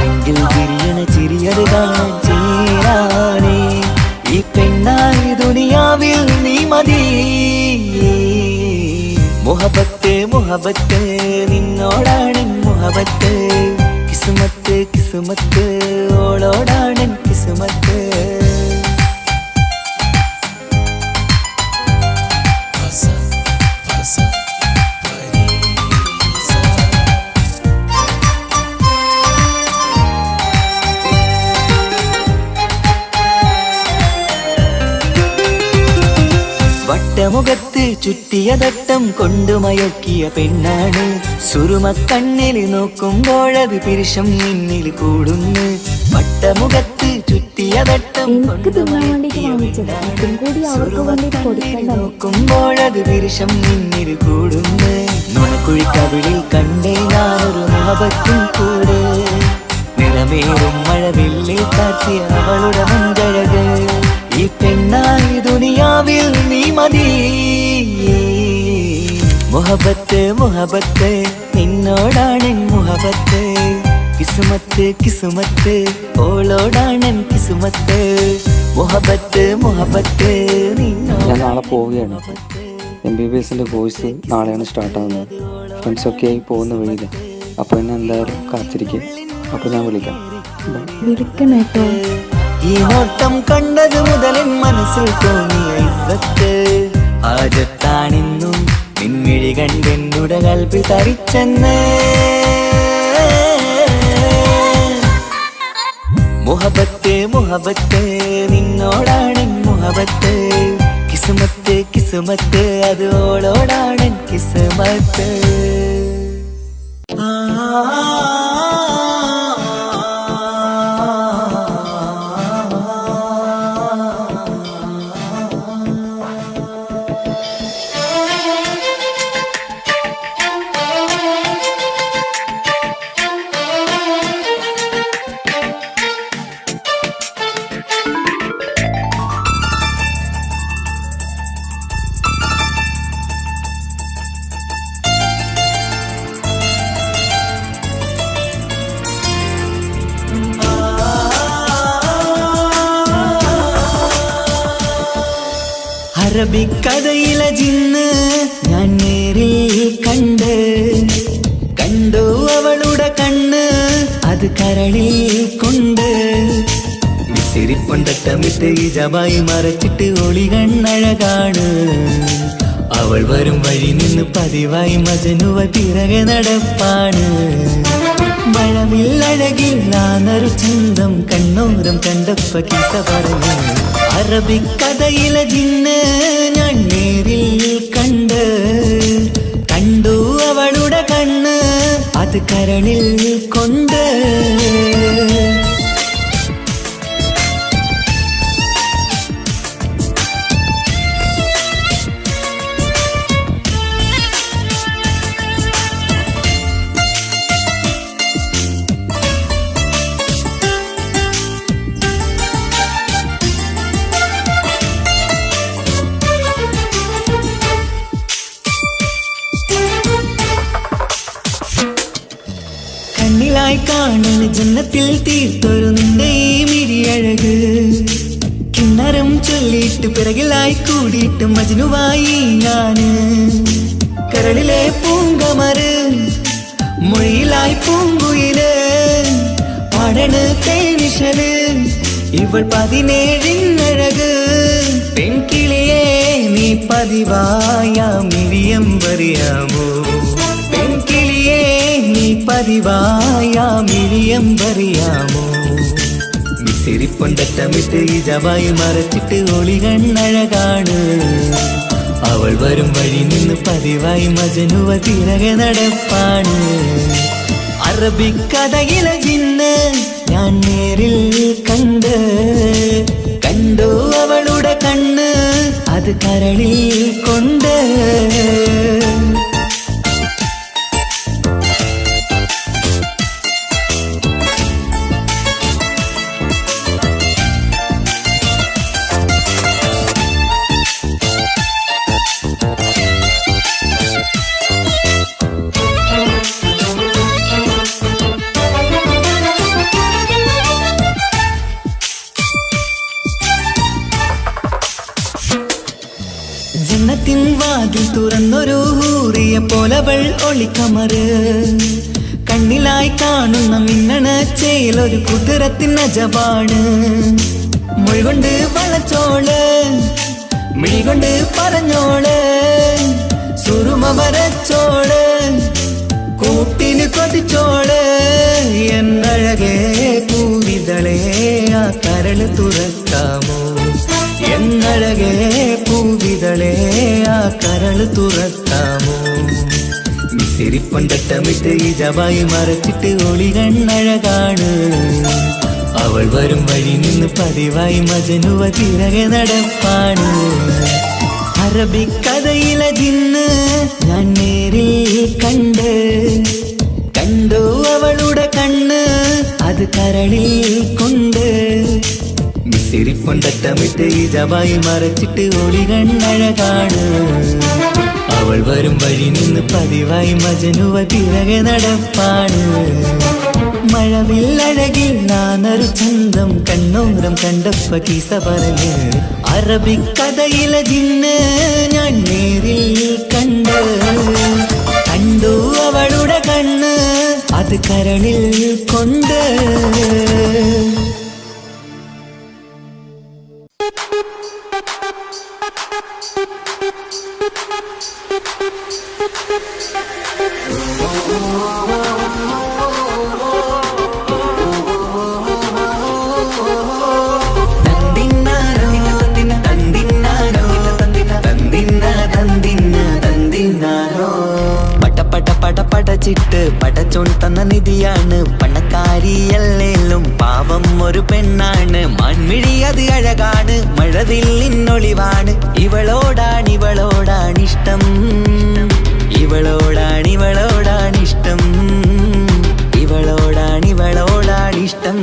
അങ്കിൽ വിരിയണ ചിരിയത് കാണാൻ ചേരാണി ഈ പെണ്ണായി ദുനിയാവിൽ നീ മതി മുഹബത്ത് മുഹബത്ത് നിന്നോടാണ് മുഹബത്ത് കിസ്മത്ത് കിസ്മത്ത് ഓളോടാണ് കിസ്മത്ത് വട്ടമുഖത്ത് ചുറ്റിയ തട്ടം കൊണ്ടു മയക്കിയ പെണ്ണാണ് സുറുമ കണ്ണിൽ നോക്കുമ്പോഴത് പിരിശം നിന്നിൽ കൂടുന്നു വട്ടമുഖത്ത് ചുറ്റിയ തട്ടം നോക്കുമ്പോഴത് പിരിശം നിന്നിൽ കൂടുന്നു നുണക്കുഴിക്കവിളിൽ കണ്ടേ ഞാനൊരു മുഹബത്തും കൂടെ നിറമേറും മഴവില്ലിൽ കാത്തിയ അവളുടെ മുൻകഴക് ഈ പെണ്ണായി ദുനിയാവിൽ നീ മതി മുഹബത്ത് മുഹബത്ത് നിന്നോടാണ് മുഹബത്ത് കിസ്മത്ത് കിസ്മത്ത് ഓളോടാണ് കിസ്മത്ത് മുഹബത്ത് മുഹബത്ത് ഞാൻ നാളെ പോവുകയാണ്. MBBSന്റെ കോഴ്സ് നാളെയാണ് സ്റ്റാർട്ടാകുന്നത്. ഫ്രണ്ട്സൊക്കെ ആയി പോകുന്ന വഴിയില്ല. അപ്പോൾ എന്നെ എന്തായാലും കാത്തിരിക്കുക. അപ്പോൾ ഞാൻ വിളിക്കാം. വിളിക്കണേട്ടോ. ഈ നോട്ടം കണ്ടത് മുതൽ മനസ്സിൽ തോന്നിയ ഇസ്സത്ത് ഹാജത്താണെന്നും നിൻമിഴി കണ്ടെന്നുടെ കൽബിൽ തരിച്ചെന്ന് മുഹബത്ത് മുഹബത്ത് നിന്നോടാണ് മുഹബത്ത് കിസ്മത്ത് കിസ്മത്ത് അത് ഓളോടാണ് കിസ്മത്ത് അറബിക്കഥയിലെ ജിന്ന് ഞാൻ നേരിൽ കണ്ടു അവളുടെ കണ്ണ് അത് കരളിൽ കൊണ്ട് വിസിരിപ്പൊണ്ടട്ടമിട്ട് ഇജമായി മറച്ചിട്ട് ഒളി കണ്ണഴകാണ് അവൾ വരും വഴി നിന്ന് പതിവായി മജനുവ പിറകെ നടപ്പാണ് മഴവില്ലഴകിൽ നാനൊരു ചന്തം കണ്ണോരം കണ്ടപ്പ കിസ പറഞ്ഞു അറബിക്കഥയിലെ ജിന്ന് ഞാൻ നേരിൽ കണ്ടു അവളുടെ കണ്ണ് അത് കരളിൽ കൊണ്ട് കണ്ണിലായി കാണുന്ന ജന്നത്തിൽ തീർത്തൊരു നിന്റെ ഈ മിഴിയഴക് കിണ്ണരം ചൊല്ലിയിട്ട് പിറകിലായി കൂടിയിട്ട് മജ്നുവായി ഞാന് കരളിലെ പൂങ്കമര് മൊഴിയിലായി പൂങ്കുയില് പാടണ് തേനിശല് ഇവൾ 17 പെൺകിളിയെ നീ പതിവായ മിഴിയം പറയാമോ പെൺകിളിയെ നീ പതിവായ മിഴിയം പറയാമോ മിസിരിപ്പൊണ്ടട്ടമിട്ട് ഇജവായി മറച്ചിട്ട് ഒളി കണ്ണഴകാണ് അവൾ വരും വഴി നിന്ന് പതിവായി മജനുവ തിരകെ നടപ്പാണ് അറബിക്കഥയിലെ ജിന്ന് ഞാൻ നേരിൽ കണ്ടു അവളുടെ കണ്ണ് അത് കരളിൽ കൊണ്ട് സ്വർഗത്തിൻ വാതിൽ തുറന്നൊരു ഹൂറിയ പോലവൾ ഒളിക്കമറ് കണ്ണിലായി കാണുന്ന മിന്നണ ചേലൊരു കുതിരത്തിൻ അജപാണ് മൊഴികൊണ്ട് വളച്ചോള് മിഴികൊണ്ട് പറഞ്ഞോള് സുറുമ വരച്ചോള് കൂട്ടിന് കൊതിച്ചോള് എന്നഴകേ പൂവിതളേ ആ കരള് തുറക്കാമോ എന്നഴകേ പൂവിതളേ ആ കരള് തുറക്കാമോ മിസിരിപ്പൊണ്ടട്ടമിട്ട് ഈ ജവായി മറച്ചിട്ട് ഒളി കണ്ണഴകാണ് അവൾ വരും വഴി നിന്ന് പതിവായി മജനുവ തിരകെ നടപ്പാണ് അറബിക്കഥയിലെ ജിന്ന് ഞാൻ നേരിൽ കണ്ടു അവളുടെ കണ്ണ് അത് കരളിൽ കൊണ്ട് മിസിരിപ്പൊണ്ടട്ടമിട്ട് ഈ ജവായി മറച്ചിട്ട് ഒളി കണ്ണഴകാണ് അവൾ വരും വഴി നിന്ന് പതിവായി മജനുവ തിരകെ നടപ്പാണ് മഴവില്ലഴകിൽ നാനൊരു ചന്തം കണ്ണോരം കണ്ടപ്പ കീസ പറഞ്ഞ് അറബിക്കഥയിലെ ജിന്ന് ഞാൻ നേരിൽ കണ്ടു അവളുടെ കണ്ണ് അത് കരളിൽ കൊണ്ട് പടച്ചിട്ട് പടച്ചോൻ തന്ന നിധിയാണ് പണക്കാരിയല്ലേലും പാവം ഒരു പെണ്ണാണ് മാൻമിഴി അത് അഴകാണ് മഴവില്ലിന്നൊളിവാണ് ഇവളോടാണിഷ്ടം ഇവളോടാണിഷ്ടം ഇവളോടാണിഷ്ടം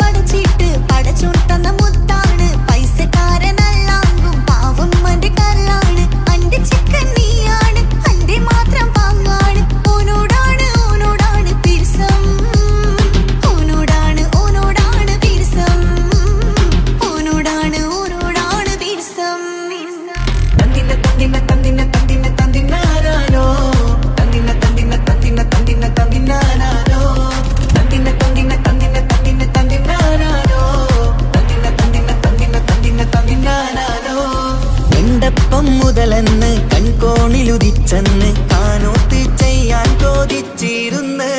പടച്ചിട്ട് പടച്ചോൻ തന്ന മുത്താണ് പൈസക്കാരനല്ലാങ്കും പാവം അന്റെ കരളാണ് അന്റെ ചിക്കൻ നീയാണ് അന്റെ മാത്രം പാങ്ങാണ് ഓനോടാണ് പിരിസം ഓനോടാണ് പിരിസം ഓനോടാണ് പിരിസം തന്തിനാരോ എണ്ടപ്പം മുതലെന്ന് കൺകോണിലുദിച്ചെന്ന് കാനോത്ത് ചെയ്യാൻ കോതിച്ചിരുന്ന്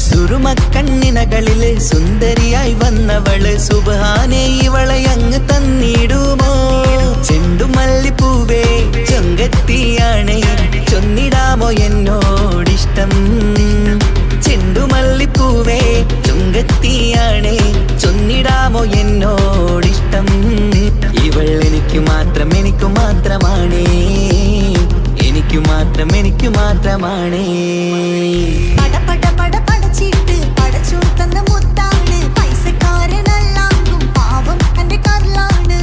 സുറുമക്കണ്ണിനകളില് സുന്ദരിയായി വന്നവള് സുബ്ഹാനേ ഇവളെ അങ്ങ് തന്നിടുമോ ചെണ്ടുമല്ലിപ്പൂവേ ചൊങ്കത്തിയാണ് ചൊന്നിടാമോ എന്നോടിഷ്ടം ചെണ്ടുമല്ലിപ്പൂവേ ചൊങ്കത്തിയാണ് ചൊന്നിടാമോ എന്നോടിഷ്ടം ഇവൾ എനിക്ക് മാത്രമാണേ പടച്ചിട്ട് പടച്ചോൻ തന്ന മുത്താണ് പൈസക്കാരനല്ലാങ്കും പാവം അന്റെ കരളാണ്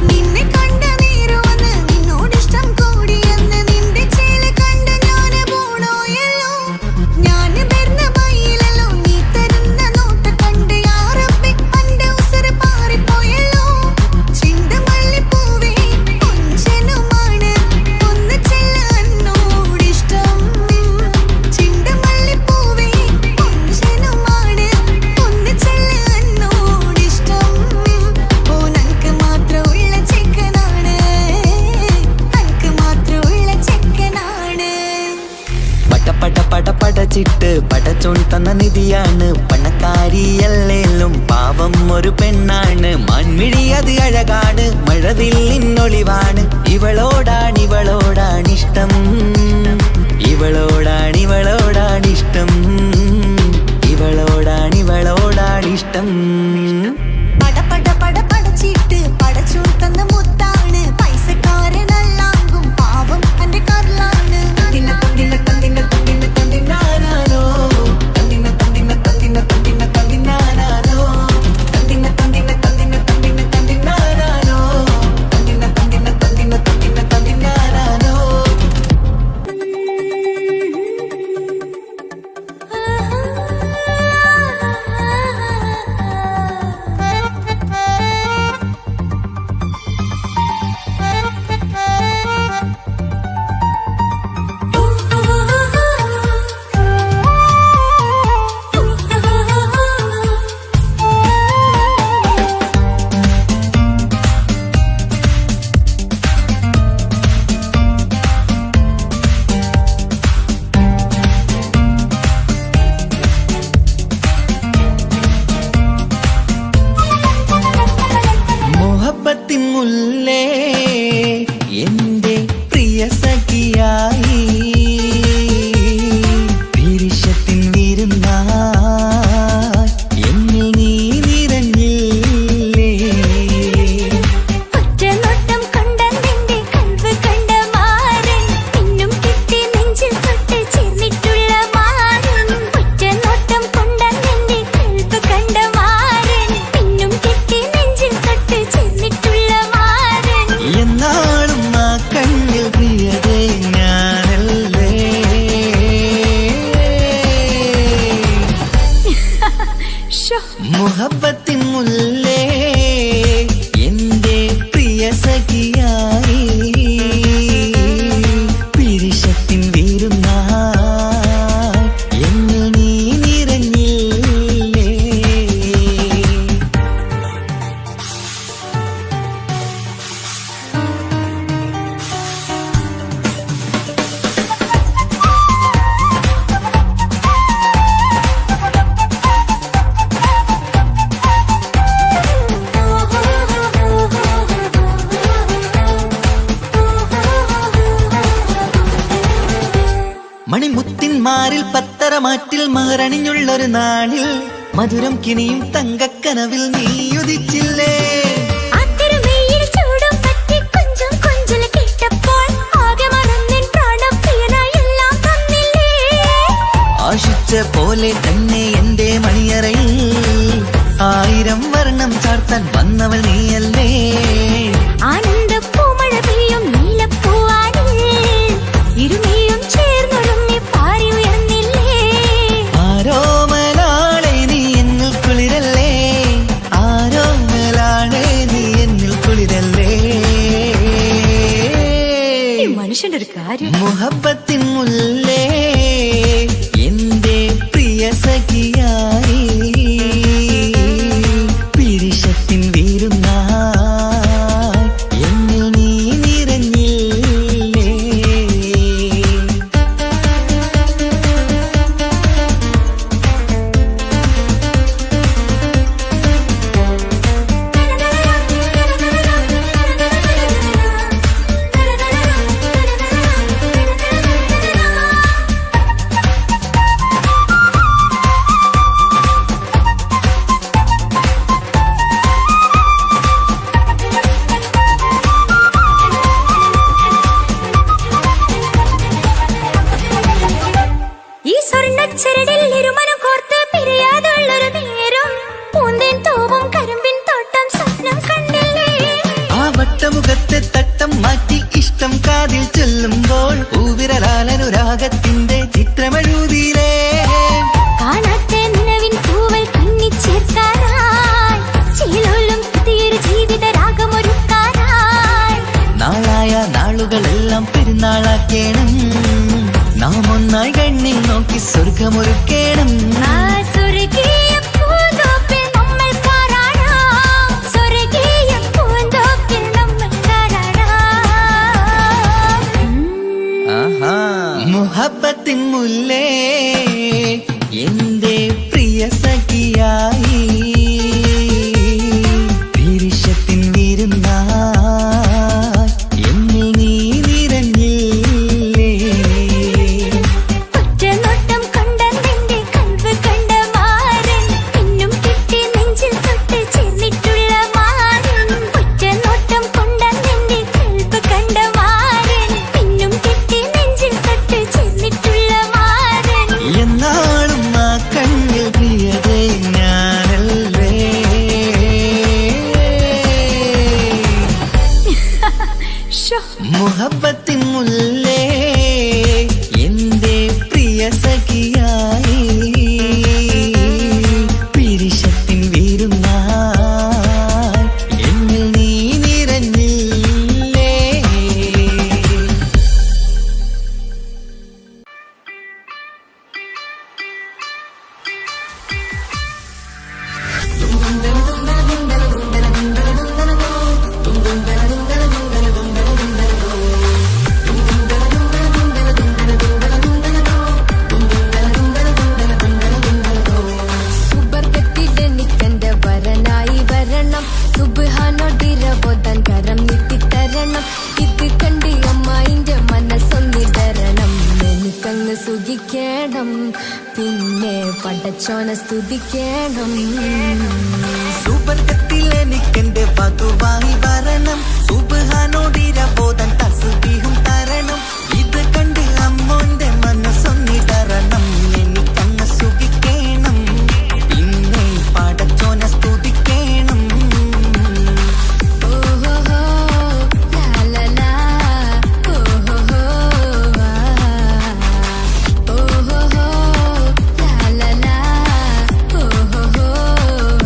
നിന്നെ കണ്ട നേരോന്ന് നിന്നോടിഷ്ടം കൂടിയെന്ന് നിന്റെ ചേല കണ്ട ഞാന് പോണോയല്ലോ ഞാന് വരുന്ന വഴിയിലല്ലോ നീ തരുന്ന നോട്ട കണ്ട് യാറബ്ബി അന്റെ ഉസറ് പാറിപ്പോയല്ലോ ചിണ്ടമല്ലിപ്പൂവേ കൊഞ്ചനുമാണ് ഒന്ന് ചെല്ല എന്നോടിഷ്ടം ചിണ്ടമല്ലിപ്പൂവേ കൊഞ്ചനുമാണ് ഒന്ന് ചെല്ല എന്നോടിഷ്ടം ഓനക്ക് മാത്രമുള്ള ചെക്കനാണ് അനക്ക് മാത്രമുള്ള ചെക്കനാണ് പടച്ചിട്ട് പടച്ചോൻ തന്ന നിധിയാണ് പണക്കാരിയല്ലേലും പാവം ഒരു പെണ്ണാണ് മാൻമിഴി അത് അഴകാണ് മഴവില്ലിന്നൊളിവാണ് ഇവളോടാണിഷ്ടം ഇവളോടാണിഷ്ടം ഇവളോടാണിഷ്ടം പടച്ചിട്ട് പടച്ചോൻ തന്ന മുത്താണ് പൈസക്കാരനല്ലാങ്കും പാവം അന്റെ കരളാണ് മുഹബത്തിൻ മുല്ലേ എന്റെ പ്രിയ സഖിയായി പിരിശത്തിൻ വീരുന്നാ എന്നിൽ നീ നിറഞ്ഞില്ലേ. മണിമുത്തിന്മാരിൽ പത്തരമാറ്റിൽ മഹറണിഞ്ഞുള്ളൊരു നാളിൽ മധുരം കിണിയും തങ്കക്കനവിൽ നീ ഉദിച്ചില്ലേ. ആശിച്ച പോലെ തന്നെ എന്റെ മണിയറയിൽ 1000 വർണ്ണം ചാർത്താൻ വന്നവൾ നീയല്ലേ. ആനന്ദപ്പൂമഴ പെയ്യും നീലപ്പൂവാനിൽ ഇരുമയും ചേർന്നൊരുങ്ങി പാറി ഉയർന്നില്ലേ. ആരോമലാളെ നീ എന്നിൽ കുളിരല്ലേ, ആരോമലാളെ നീ എന്നിൽ കുളിരല്ലേ. മനുഷ്യന്റെ ഒരു കാര്യം. മുഹബത്തിൻ മുല്ലേ എന്റെ പ്രിയ സഖിയായി പിരിശത്തിൻ വീരുന്നാ എന്നിൽ നീ നിറഞ്ഞില്ലേ. ഈ സ്വർണ്ണച്ചരടിൽ ഇരുമനം കോർത്ത് പിരിയാതുള്ളൊരു നേരം പൂന്തേൻ തൂവും കരിമ്പിൻ തോട്ടം സ്വപ്നം കണ്ടില്ലേ. ആ വട്ടമുഖത്തെ തട്ടം മാറ്റി ഇഷ്ടം കാതിൽ ചൊല്ലുമ്പോൾ പൂവിരലാലനുരാഗത്തിന്റെ ചിത്രമെഴുതിയിലേ. കാണാത്ത നിലവിൻ പൂവൽ കണ്ണിച്ചേർക്കാനായി ചീലോലും പുതിയൊരു ജീവിത രാഗമൊരുക്കാനായി നാളായ നാളുകളെല്ലാം പെരുന്നാളാക്കേണം, നാം ഒന്നായി കണ്ണിൽ നോക്കി സ്വർഗമൊരുക്കേണം. ആ സ്വർഗീയ പൂന്തോപ്പിൽ നമ്മൾ കാണാം, സ്വർഗീയ പൂന്തോപ്പിൽ നമ്മൾ കാണാം. ആഹാ. മുഹബത്തിൻ മുല്ലേ എന്റെ പ്രിയ സഖിയായി പിരിശത്തിൻ വിരുന്നായി എന്നിൽ നീ നിറഞ്ഞില്ലേ. ഒറ്റനോട്ടം കണ്ട നിന്റെ കൽവ് കണ്ട മാരൻ പിന്നും കിട്ടി നെഞ്ചിൽ തൊട്ട് ചേർന്നിട്ടുള്ള മാരൻ. ഒറ്റനോട്ടം കൊണ്ട നിന്റെ കൽവ് കണ്ട മാരൻ പിന്നും കിട്ടി നെഞ്ചിൽ തൊട്ട് ചേർന്നിട്ടുള്ള മാരൻ. എന്നാളും ആ കണ്ണിൽ പ്രിയതേ ഞാനല്ലേ. മുഹബത്തിൻ മുല്ലേ എന്റെ പ്രിയ സഖിയായി പിരിശത്തിൻ വീരുന്നായി എന്നിൽ നീ നിറഞ്ഞില്ലേ. സുബർഗത്തിലെനിക്കെന്റെ വരനായി വരണം, സുബ്ഹാനോടിരവോദാൻ കരം നീട്ടിത്തരണം. ഇത് കണ്ട് അമ്മായിന്റെ മനസ്സൊന്നിടരണം, എനിക്കങ്ങ് സുഖിക്കണം, പിന്നെ പടച്ചോനെ സ്തുതിക്കണം. സുബർഗത്തിൽ എനിക്കെന്റെ വധുവായി വരണം, സുബ്ഹാനോടിരവോദാൻ തസ്ബീഹും തരണം. ഇത് കണ്ട് അമ്മോന്റെ മനസ്സൊന്നിടരണം, എനിക്കങ്ങ് സുഖിക്കണം, പിന്നെ പടച്ചോനെ സ്തുതിക്കണം. ഓഹോഹോ ലാലലാ, ഓഹോഹോ ആ, ഓഹോഹോ ലാലലാ, ഓഹോഹോ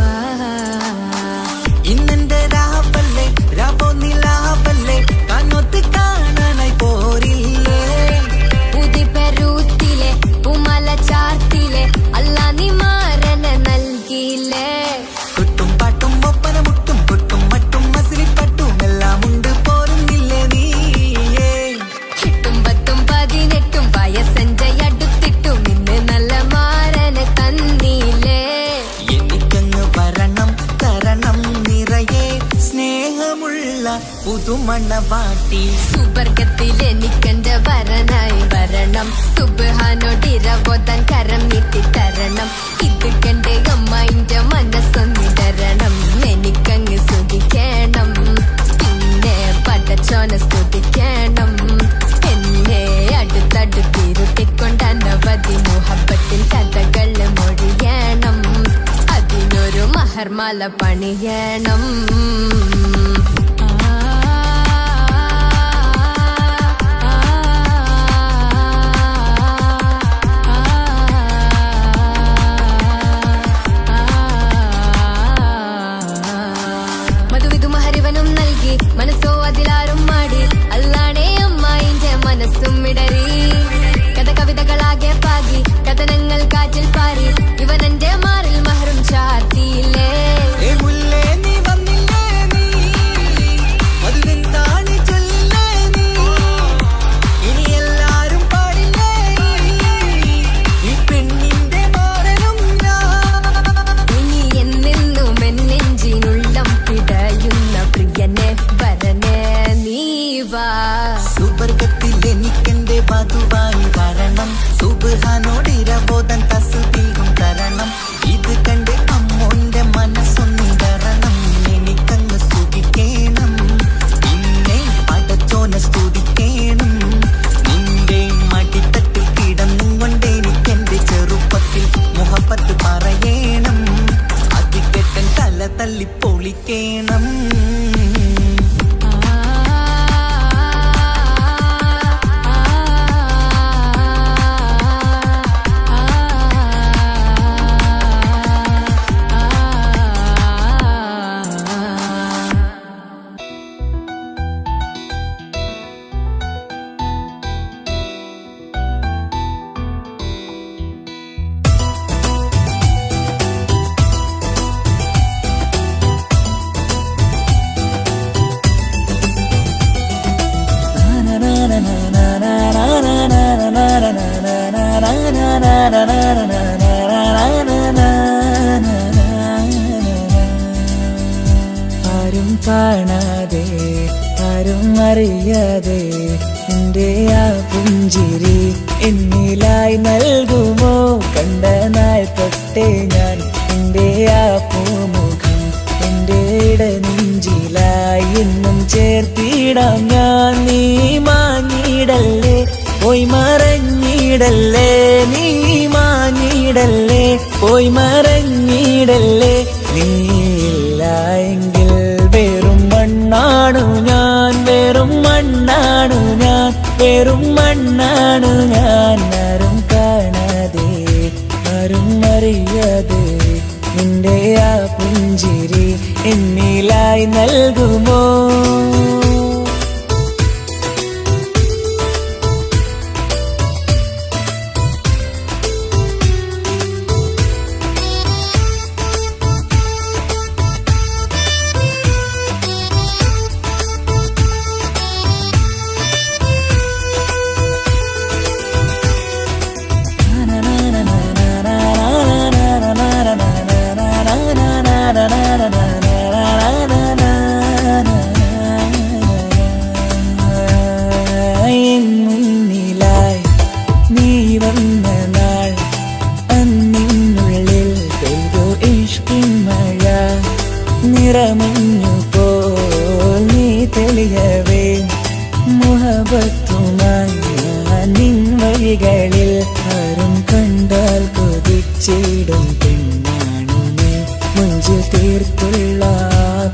ആ. പുതുമണവാട്ടി. സുബർഗത്തിൽ എനിക്കെന്റെ വരനായി വരണം, സുബ്ഹാനോടിരവോദൻ കരം നീട്ടി തരണം. ഇത് കണ്ട് അമ്മയിന്റെ മനസ്സൊന്നിടരണം, എനിക്കങ്ങ് സുഖിക്കണം, പിന്നെ പടച്ചോന സ്തുതിക്കണം. എന്നെ അടുത്തടുത്തിരുത്തിക്കൊണ്ട് അനവധി മുഹബത്തിൻ കഥകൾ മൊഴിയണം, അതിനൊരു മഹർമാല പണിയണം. മനസ്സോ അതിലാരും മാടി, അല്ലാണേ അമ്മായിന്റെ മനസ്സും ഇടറി. കഥ കവിതകളാകെ പാകി, കഥനങ്ങൾ കാറ്റിൽ പാറി, ഇവനെന്റെ മാറിൽ മഹറും ചാർത്തിയില്ലേ. സുബർഗത്തിൽ എനിക്കെന്റെ വധുവായി വരണം, സുബ്ഹാനോടിരവോദൻ തസ്ബീഹും തരണം. ഇത് കണ്ട് അമ്മോന്റെ മനസ്സൊന്നിടരണം, എനിക്കങ്ങ് സുഖിക്കണം, പിന്നെ പടച്ചോന സ്തുതിക്കണം. നിന്റെ മടിത്തട്ടിൽ കിടന്നും കൊണ്ട് എനിക്കെന്റെ ചെറുപ്പത്തിൽ മുഹബത്ത് പറയണം, അത് കെട്ടൻ തല തല്ലി പൊളിക്കണം. ആരും കാണാതെ ആരും അറിയാതെ എൻ്റെ ആ പുഞ്ചിരി എന്നിലായി നൽകുമോ? കണ്ട നാൾ തൊട്ടേ ഞാൻ എൻ്റെ ആ പൂമുഖം എൻ്റെ ഇടനെഞ്ചിലായി എന്നും ചേർത്തിടാം ഞാൻ. നീ മാഞ്ഞിടല്ലേ, പോയി മറഞ്ഞിടല്ലേ, നീ മാഞ്ഞിടല്ലേ, പോയി മറഞ്ഞിടല്ലേ. നീയില്ല എങ്കിൽ വെറും മണ്ണാണു ഞാൻ, വെറും മണ്ണാണു ഞാൻ, വെറും മണ്ണാണു ഞാൻ. ആരും കാണാതെ ആരും അറിയാതെ നിന്റെ ആ പുഞ്ചിരി എന്നിലായി നൽകുമോ? മുന്നിലായി നീ വന്ന നാൾ, അന്നിനുള്ളിൽ പെയ്തു ഇഷ്കിൻ മഴ. നിറമഞ്ഞു പോൽ നീ തെളിയവേ, മുഹബത്തുമായി ഞാൻ നിൻ വഴികളിൽ. ആരും കണ്ടാൽ കൊതിച്ചിടും പെണ്ണാണു നീ, മുഞ്ചിൽ തീർത്തുള്ള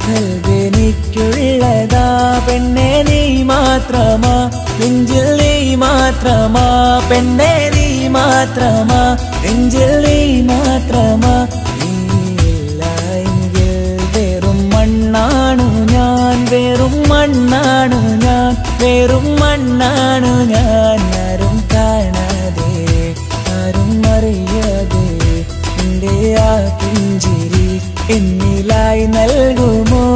കൽവെനിക്കുള്ളതാ. പെണ്ണെ നീ മാത്രമാ, നെഞ്ചിൽ നീ മാത്രമാ, പെണ്ണെ നീ മാത്രമാ, നെഞ്ചിൽ നീ മാത്രമാ. നീയില്ല എങ്കിൽ വെറും മണ്ണാണു ഞാൻ, വെറും മണ്ണാണു ഞാൻ, വെറും മണ്ണാണു ഞാൻ. ആരും കാണാതെ ആരും അറിയാതെ എൻ്റെ ആ പുഞ്ചിരി എന്നിലായി നൽകുമോ?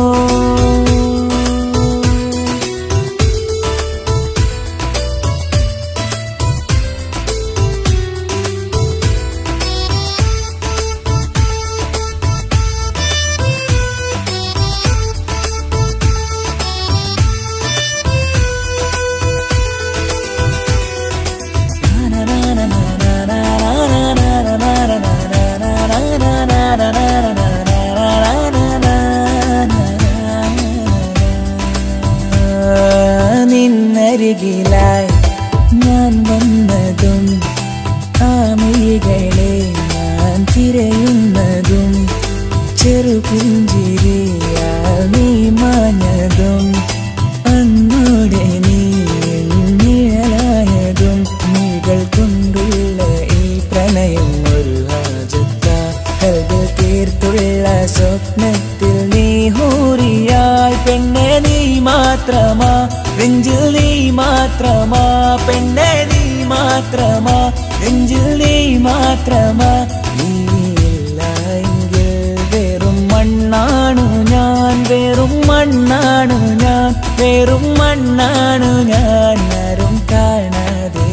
സ്വപ്നത്തിൽ നീ ഹൂറിയായി പെണ്ണെ നീ മാത്രമാ നെഞ്ചിൽ നീ മാത്രമാ പെണ്ണെ നീ മാത്രമാ നെഞ്ചിൽ നീ മാത്രമാ നീയില്ല എങ്കിൽ വെറും മണ്ണാണു ഞാൻ വെറും മണ്ണാണു ഞാൻ വെറും മണ്ണാണു ഞാൻ ആരും കാണാതെ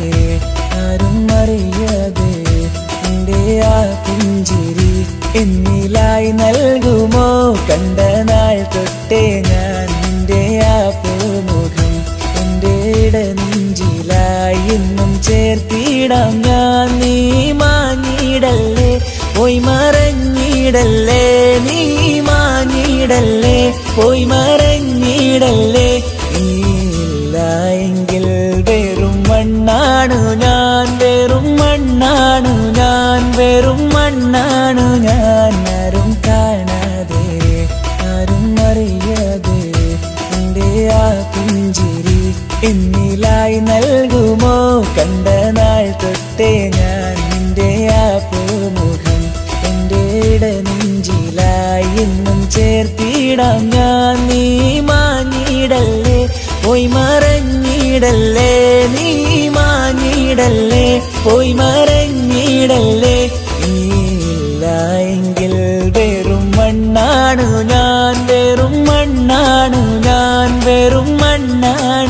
ആരും അറിയാതെ എൻ്റെ ആ പുഞ്ചിരി എന്നിലായി നൽകുമോ കണ്ട നാൾ തൊട്ടേ ഞാൻ നിന്റെ ആ പൂമുഖം എൻ്റെ ഇടനെഞ്ചിലായി എന്നും ചേർത്തിടാം ഞാൻ നീ മാഞ്ഞിടല്ലേ പോയി മറഞ്ഞിടല്ലേ നീ മാഞ്ഞിടല്ലേ പോയി മറഞ്ഞിടല്ലേ നീയില്ല എങ്കിൽ വെറും മണ്ണാണു ഞാൻ വെറും മണ്ണാണു ഞാൻ വെറും മണ്ണാണു ഞാൻ ആരും കാണാതെ ആരും അറിയാതെ എൻ്റെ ആ പുഞ്ചിരി എന്നിലായി നൽകുമോ കണ്ട നാൾ തൊട്ടേ ഞാൻ നിന്റെ ആ പൂമുഖം എൻ്റെ ഇടനെഞ്ചിലായി എന്നും ചേർത്തിടാം ഞാൻ നീ മാഞ്ഞിടല്ലേ പോയി മറഞ്ഞിടല്ലേ നീ മാഞ്ഞിടല്ലേ പോയി മറഞ്ഞിടല്ലേ നീയില്ല എങ്കിൽ വെറും മണ്ണാണു ഞാൻ വെറും മണ്ണാണു ഞാൻ വെറും മണ്ണാണു